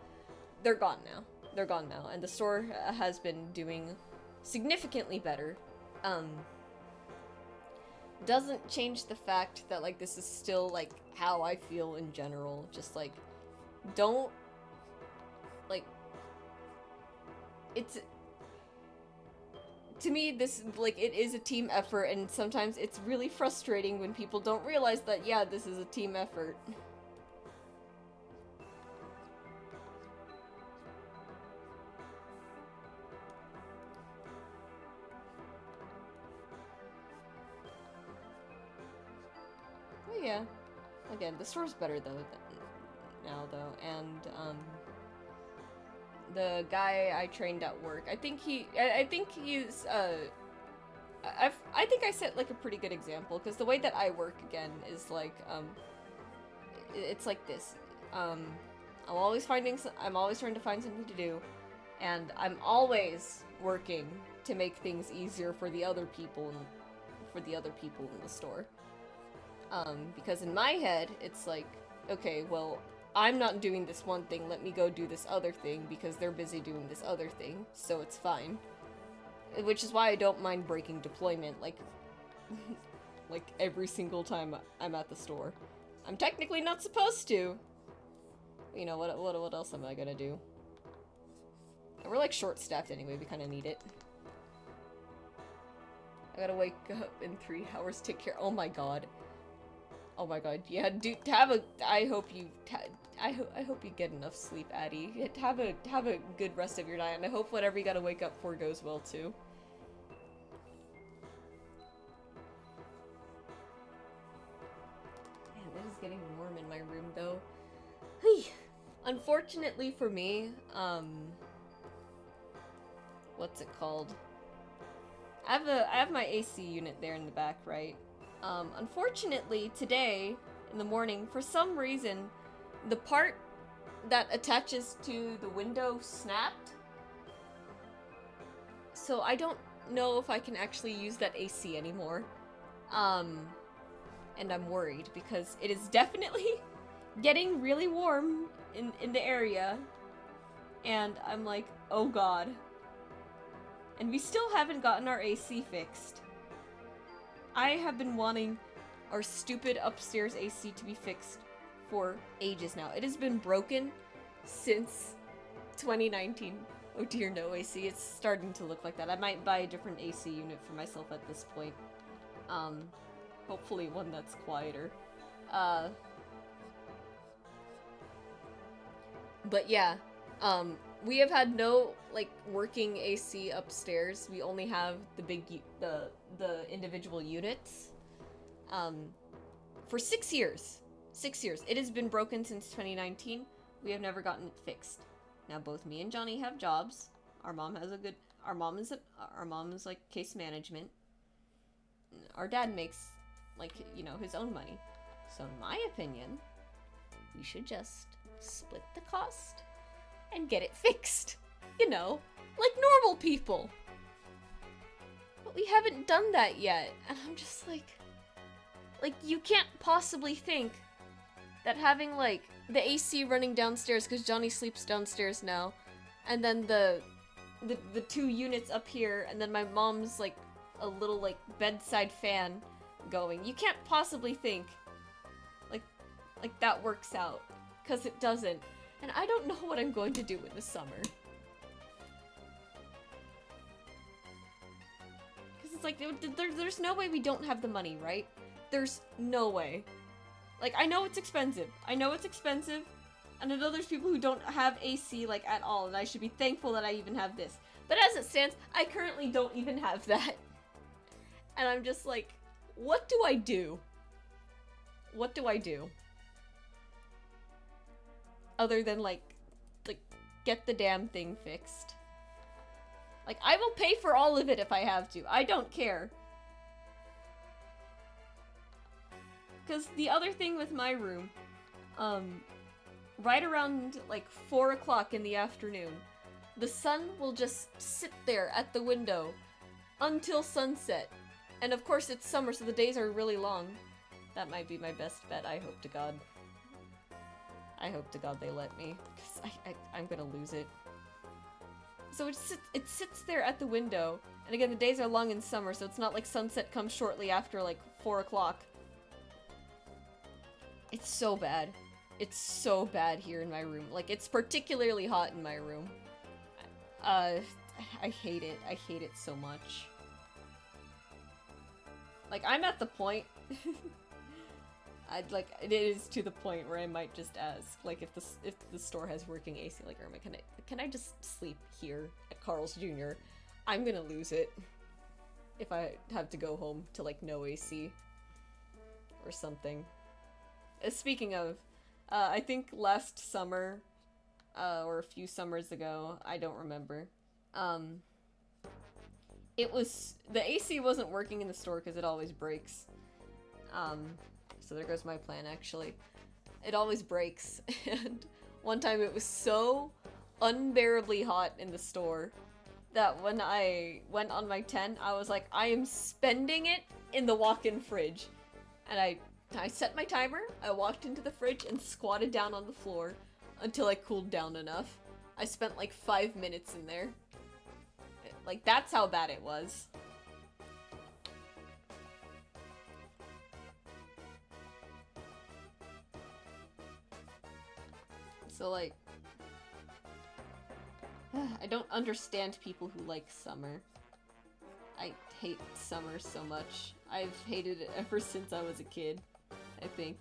they're gone now. They're gone now, and the store has been doing significantly better. Doesn't change the fact that, like, this is still, like, how I feel in general. Just, like, don't, like, it's, to me, this, like, it is a team effort, and sometimes it's really frustrating when people don't realize that, yeah, this is a team effort. Oh yeah. Again, the store's better though now though, and the guy I trained at work, I think he's I think I set like a pretty good example, because the way that I work again is like it's like this. I'm always trying to find something to do, and I'm always working to make things easier for the other people in the store. Because in my head, it's like, okay, well, I'm not doing this one thing, let me go do this other thing because they're busy doing this other thing, so it's fine. Which is why I don't mind breaking deployment, like, like every single time I'm at the store. I'm technically not supposed to. You know, what else am I gonna do? And we're like short-staffed anyway, we kind of need it. I gotta wake up in 3 hours, take care. Oh my god. Oh my god. Yeah, dude, I hope you get enough sleep, Addie. Have a good rest of your night, and I hope whatever you gotta wake up for goes well too. Man, it is getting warm in my room though. Unfortunately for me, what's it called? I have my AC unit there in the back, right? Unfortunately, today, in the morning, for some reason, the part that attaches to the window snapped. So I don't know if I can actually use that AC anymore. And I'm worried, because it is definitely getting really warm in the area. And I'm like, oh god. And we still haven't gotten our AC fixed. I have been wanting our stupid upstairs AC to be fixed for ages now. It has been broken since 2019. Oh dear, no AC. It's starting to look like that. I might buy a different AC unit for myself at this point. Hopefully one that's quieter. But yeah, we have had no, like, working AC upstairs. We only have the individual units. For 6 years. 6 years. It has been broken since 2019. We have never gotten it fixed. Now both me and Johnny have jobs. Our mom is like case management. Our dad makes, like, you know, his own money. So in my opinion, we should just split the cost and get it fixed. You know, like normal people. But we haven't done that yet, and I'm just like, you can't possibly think that having, like, the AC running downstairs, because Johnny sleeps downstairs now, and then the 2 units up here, and then my mom's, like, a little, like, bedside fan going. You can't possibly think, like that works out, because it doesn't. And I don't know what I'm going to do in the summer. Because it's like, there's no way we don't have the money, right? There's no way. Like, I know it's expensive. I know there's people who don't have AC, like, at all, and I should be thankful that I even have this. But as it stands, I currently don't even have that. And I'm just like, what do I do? What do I do? Other than, like, get the damn thing fixed. Like, I will pay for all of it if I have to. I don't care. Because the other thing with my room, right around, like, 4 o'clock in the afternoon, the sun will just sit there at the window until sunset. And of course it's summer, so the days are really long. That might be my best bet, I hope to God. I hope to God they let me, because I'm gonna lose it. So it sits there at the window, and again, the days are long in summer, so it's not like sunset comes shortly after, like, 4 o'clock. It's so bad. It's so bad here in my room. Like, it's particularly hot in my room. I hate it. I hate it so much. Like, I'm at the point... it is to the point where I might just ask, like, if the store has working AC, like, Irma, can I just sleep here at Carl's Jr.? I'm gonna lose it if I have to go home to, like, no AC or something. Speaking of, I think last summer, or a few summers ago, I don't remember, the AC wasn't working in the store because it always breaks. So there goes my plan, actually. It always breaks, and one time it was so unbearably hot in the store that when I went on my tent, I was like, I am spending it in the walk-in fridge. And I set my timer, I walked into the fridge and squatted down on the floor until I cooled down enough. I spent like 5 minutes in there. Like, that's how bad it was. So, like, I don't understand people who like summer. I hate summer so much. I've hated it ever since I was a kid, I think.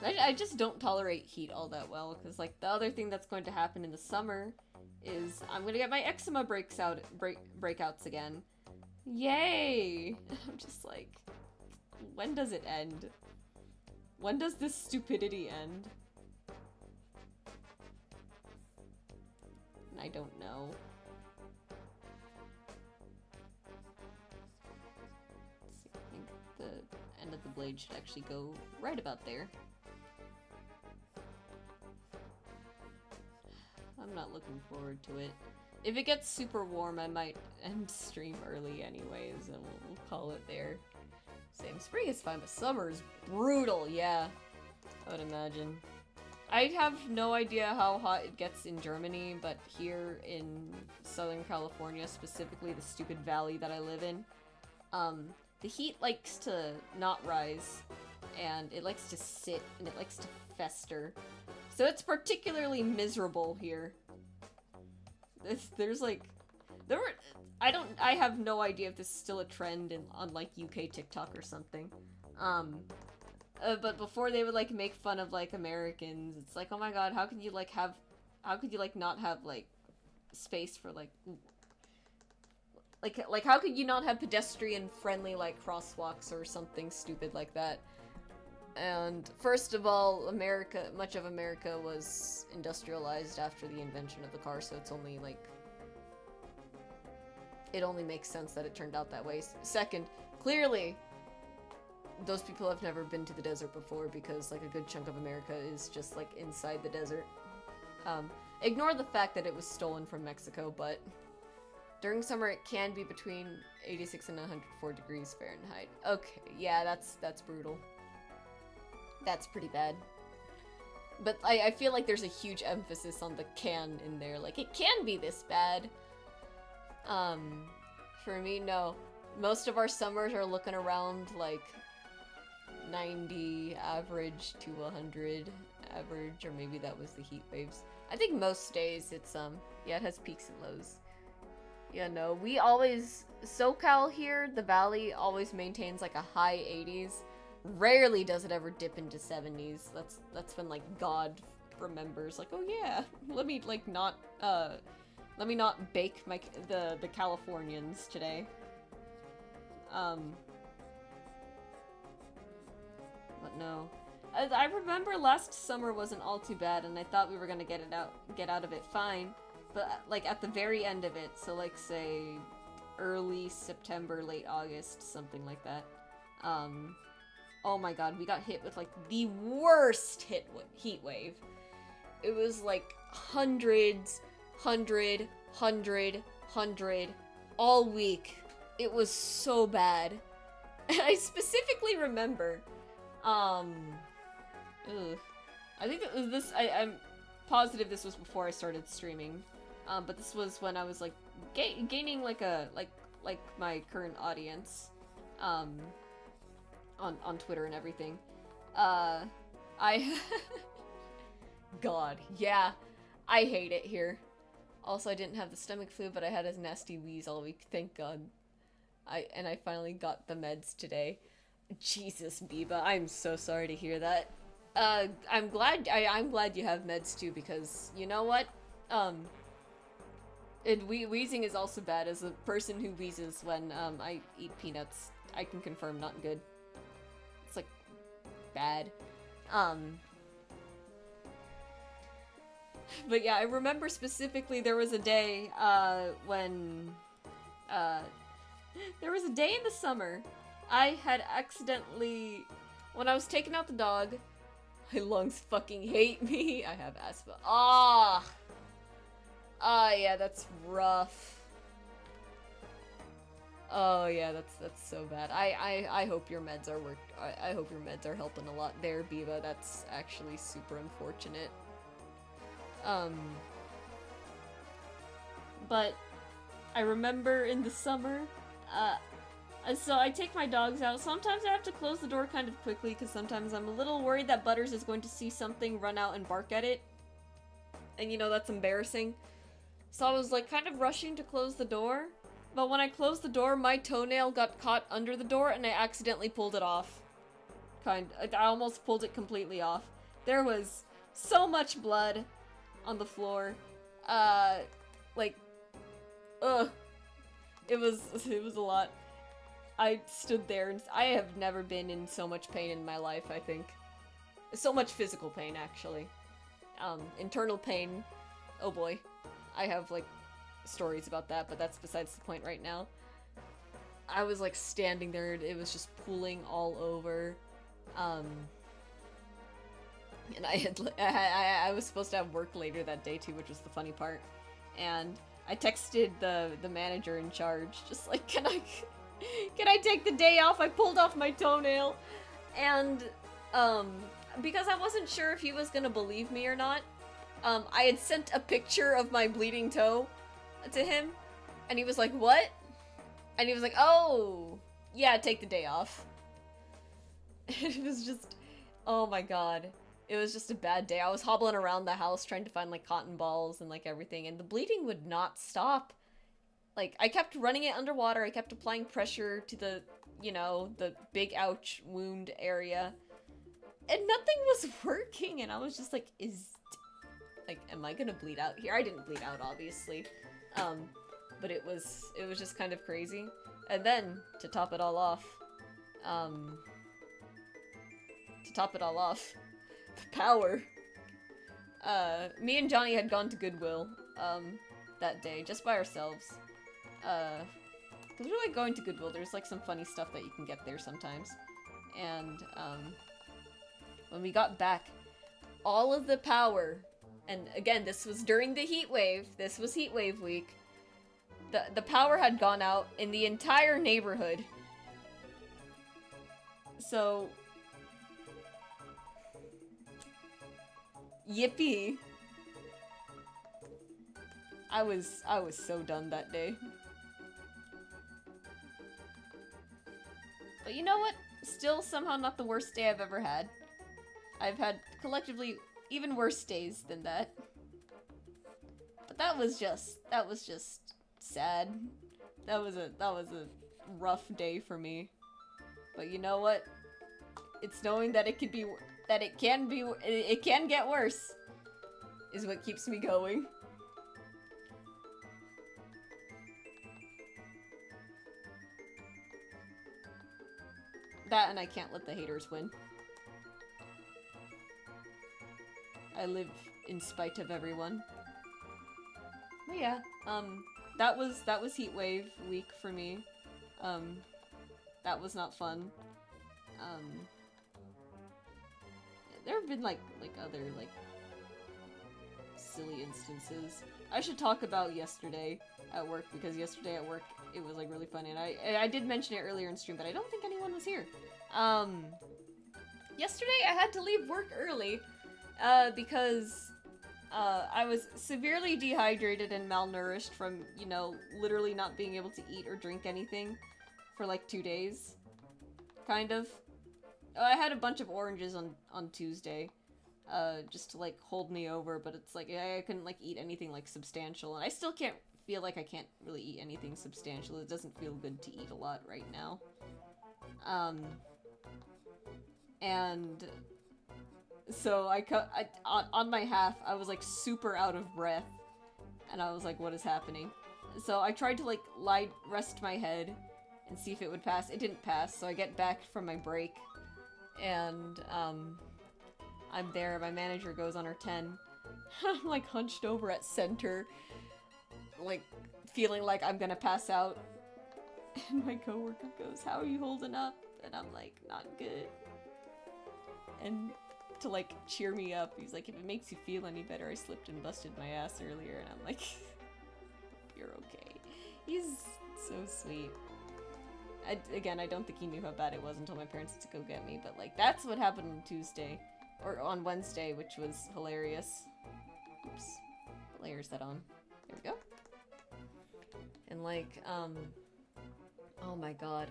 I just don't tolerate heat all that well, because, like, the other thing that's going to happen in the summer is I'm gonna get my eczema breakouts again. Yay! I'm just like, when does it end? When does this stupidity end? I don't know. Let's see, I think the end of the blade should actually go right about there. I'm not looking forward to it. If it gets super warm, I might end stream early anyways, and we'll call it there. Same, spring is fine, but summer is brutal, yeah. I would imagine. I have no idea how hot it gets in Germany, but here in Southern California, specifically the stupid valley that I live in, the heat likes to not rise, and it likes to sit, and it likes to fester. So it's particularly miserable here. There's like, I have no idea if this is still a trend on like UK TikTok or something. But before they would like make fun of like Americans, it's like, oh my god, how could you like not have like space for like how could you not have pedestrian friendly like crosswalks or something stupid like that? And first of all, much of America was industrialized after the invention of the car, so it's only like, it only makes sense that it turned out that way. Second, clearly those people have never been to the desert before, because like a good chunk of America is just like inside the desert. Ignore the fact that it was stolen from Mexico, but during summer it can be between 86 and 104 degrees Fahrenheit. Okay, yeah, that's brutal. That's pretty bad. But I feel like there's a huge emphasis on the can in there. Like, it can be this bad. For me, no. Most of our summers are looking around like 90 average to 100 average, or maybe that was the heat waves. I think most days it's, yeah, it has peaks and lows. Yeah, no, we always, SoCal here, the valley always maintains like a high 80s. Rarely does it ever dip into 70s. That's when like God remembers, like, oh yeah, let me not bake the Californians today. But no. I remember last summer wasn't all too bad, and I thought we were gonna get out of it fine. But like at the very end of it, so like say early September, late August, something like that. Oh my god, we got hit with like the worst heat wave. It was like hundreds, 100, all week. It was so bad. And I specifically remember, I think it was this, I'm positive this was before I started streaming, but this was when I was like gaining like my current audience, on Twitter and everything. God, yeah, I hate it here. Also, I didn't have the stomach flu, but I had a nasty wheeze all week, thank God. I finally got the meds today. Jesus, Biba, I'm so sorry to hear that. I'm glad you have meds too, because you know what? And wheezing is also bad. As a person who wheezes when I eat peanuts, I can confirm not good. It's like bad. But yeah, I remember specifically there was a day when There was a day in the summer, I had accidentally, when I was taking out the dog, my lungs fucking hate me. I have asthma. Ah! Ah, yeah, that's rough. Oh yeah, that's so bad. I hope your meds are I hope your meds are helping a lot there, Biva. That's actually super unfortunate. But I remember in the summer, so I take my dogs out. Sometimes I have to close the door kind of quickly because sometimes I'm a little worried that Butters is going to see something, run out, and bark at it. And you know, that's embarrassing. So I was like kind of rushing to close the door. But when I closed the door, my toenail got caught under the door and I accidentally pulled it off. I almost pulled it completely off. There was so much blood on the floor. Like, ugh. It was a lot. I stood there and I have never been in so much pain in my life, I think. So much physical pain, actually. Internal pain, oh boy. I have, like, stories about that, but that's besides the point right now. I was like standing there, it was just pooling all over. And I was supposed to have work later that day too, which was the funny part. And I texted the manager in charge, just like, can I take the day off? I pulled off my toenail. And because I wasn't sure if he was gonna believe me or not, I had sent a picture of my bleeding toe to him, and he was like, what? And he was like, oh, yeah, take the day off. It was just, oh my god. It was just a bad day. I was hobbling around the house trying to find, like, cotton balls and, like, everything, and the bleeding would not stop. Like, I kept running it underwater, I kept applying pressure to the, you know, the big ouch wound area, and nothing was working, and I was just like, like, am I gonna bleed out here? I didn't bleed out, obviously. But it was just kind of crazy. And then, to top it all off, the power. Me and Johnny had gone to Goodwill, that day, just by ourselves. Cause we like going to Goodwill, there's like some funny stuff that you can get there sometimes. And, when we got back, all of the power, and again, this was during the heat wave, this was heat wave week, the power had gone out in the entire neighborhood. So, yippee. I was so done that day. But you know what? Still somehow not the worst day I've ever had. I've had collectively even worse days than that. But that was just sad. That was a rough day for me. But you know what? It's knowing that it can get worse is what keeps me going. That, and I can't let the haters win. I live in spite of everyone. But yeah, that was Heatwave week for me. That was not fun. There have been like other like silly instances. I should talk about yesterday at work, because yesterday at work it was like really funny, and I did mention it earlier in stream, but I don't think anyone was here. Yesterday I had to leave work early because I was severely dehydrated and malnourished from, you know, literally not being able to eat or drink anything for like 2 days. Kind of. I had a bunch of oranges on Tuesday, just to like hold me over, but it's like I couldn't like eat anything like substantial, and I still feel like I can't really eat anything substantial. It doesn't feel good to eat a lot right now. And so on my half, I was like super out of breath, and I was like, what is happening? So I tried to like rest my head and see if it would pass. It didn't pass, so I get back from my break, and I'm there, my manager goes on her 10. I'm like hunched over at center, like feeling like I'm gonna pass out. And my coworker goes, "How are you holding up?" And I'm like, "Not good." And to like cheer me up, he's like, "If it makes you feel any better, I slipped and busted my ass earlier." And I'm like, "You're okay." He's so sweet. Again, I don't think he knew how bad it was until my parents had to go get me, but like that's what happened on Tuesday. Or on Wednesday, which was hilarious. Oops. Layers that on. There we go. And like, oh my god.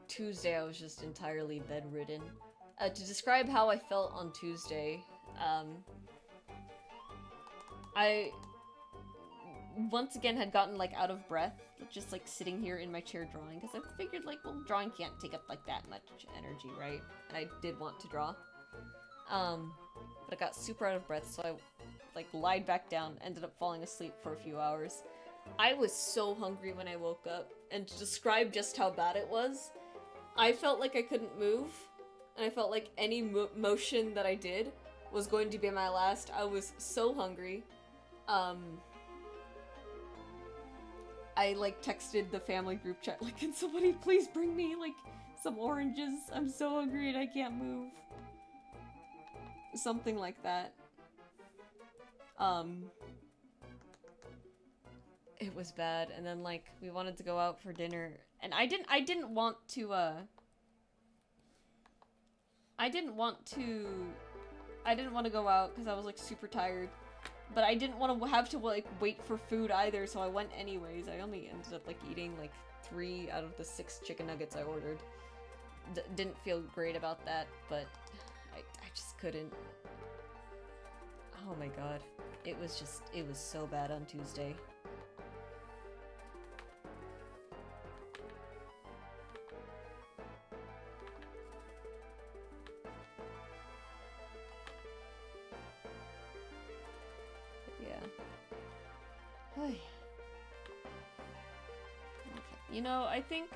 Tuesday I was just entirely bedridden. To describe how I felt on Tuesday, I once again had gotten like out of breath, just like sitting here in my chair drawing, because I figured like, well, drawing can't take up like that much energy, right? And I did want to draw. But I got super out of breath, so I like lied back down, ended up falling asleep for a few hours. I was so hungry when I woke up, and to describe just how bad it was, I felt like I couldn't move, and I felt like any motion that I did was going to be my last. I was so hungry. I like texted the family group chat like, "Can somebody please bring me like some oranges? I'm so hungry and I can't move." Something like that. It was bad, and then like we wanted to go out for dinner, and I didn't want to go out because I was like super tired. But I didn't want to have to like wait for food either, so I went anyways. I only ended up like eating like 3 out of the 6 chicken nuggets I ordered. Didn't feel great about that, but I just couldn't. Oh my god. It was so bad on Tuesday. Okay. You know, I think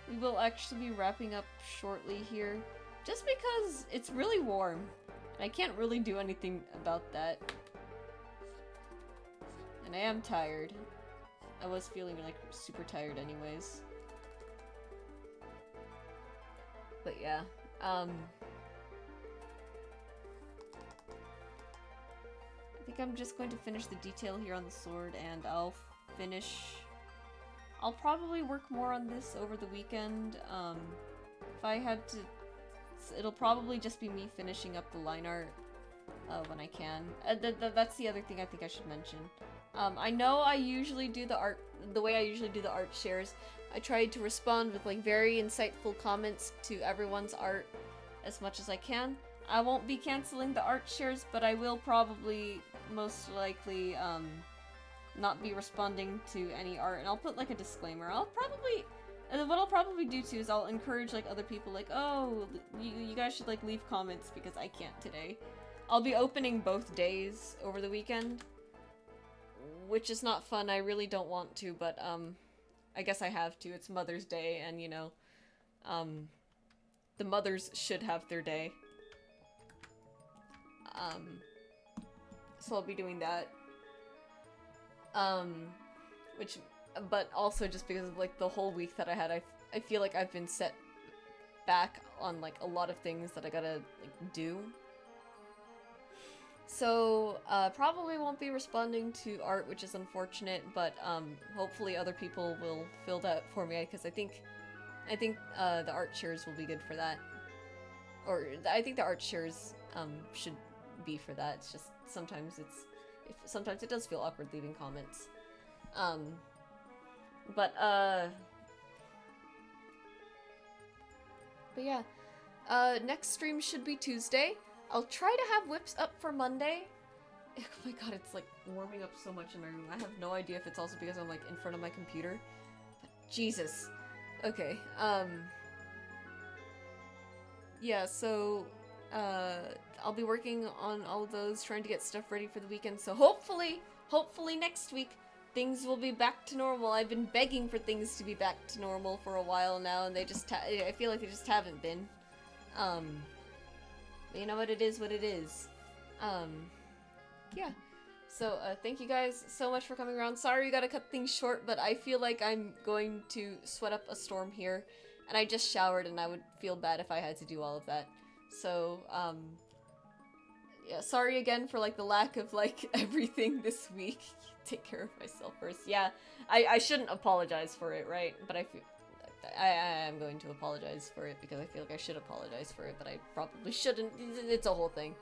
we will actually be wrapping up shortly here, just because it's really warm. I can't really do anything about that. And I am tired. I was feeling like super tired anyways. But yeah, I think I'm just going to finish the detail here on the sword, and I'll probably work more on this over the weekend. If I had to, it'll probably just be me finishing up the line art when I can. That's the other thing I think I should mention. I know I usually do the way I usually do the art shares. I tried to respond with like very insightful comments to everyone's art as much as I can. I won't be canceling the art shares, but I will probably most likely not be responding to any art, and I'll put like a disclaimer. What I'll probably do too is I'll encourage like other people, like, "Oh, you guys should like leave comments because I can't today." I'll be opening both days over the weekend, which is not fun. I really don't want to, but I guess I have to. It's Mother's Day, and you know, the mothers should have their day. So I'll be doing that. But also just because of like the whole week that I had, I feel like I've been set back on like a lot of things that I gotta like do. So probably won't be responding to art, which is unfortunate, but hopefully other people will fill that for me, because I think the art shares will be good for that. Or I think the art shares should be for that. It's just sometimes it does feel awkward leaving comments. But yeah, next stream should be Tuesday. I'll try to have whips up for Monday. Oh my god, it's like warming up so much in my room. I have no idea if it's also because I'm like in front of my computer. But Jesus. Okay, yeah, so I'll be working on all of those, trying to get stuff ready for the weekend. So hopefully next week things will be back to normal. I've been begging for things to be back to normal for a while now, and they just I feel like they just haven't been. But you know what, it is what it is. Yeah. So, thank you guys so much for coming around. Sorry we gotta cut things short, but I feel like I'm going to sweat up a storm here. And I just showered and I would feel bad if I had to do all of that. So, yeah, sorry again for, like, the lack of, like, everything this week. Take care of myself first. Yeah, I shouldn't apologize for it, right? But I feel... I am going to apologize for it because I feel like I should apologize for it, but I probably shouldn't. It's a whole thing.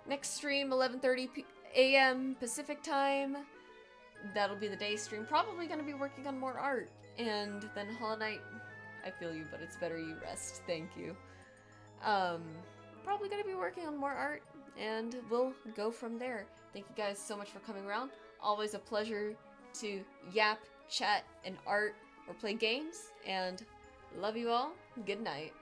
Next stream, 11:30 a.m. Pacific time. That'll be the day stream. Probably gonna be working on more art. And then Hollow Knight, I feel you, but it's better you rest. Thank you. Probably gonna be working on more art, and we'll go from there. Thank you guys so much for coming around. Always a pleasure to yap, chat, and art, or play games, and love you all. Good night.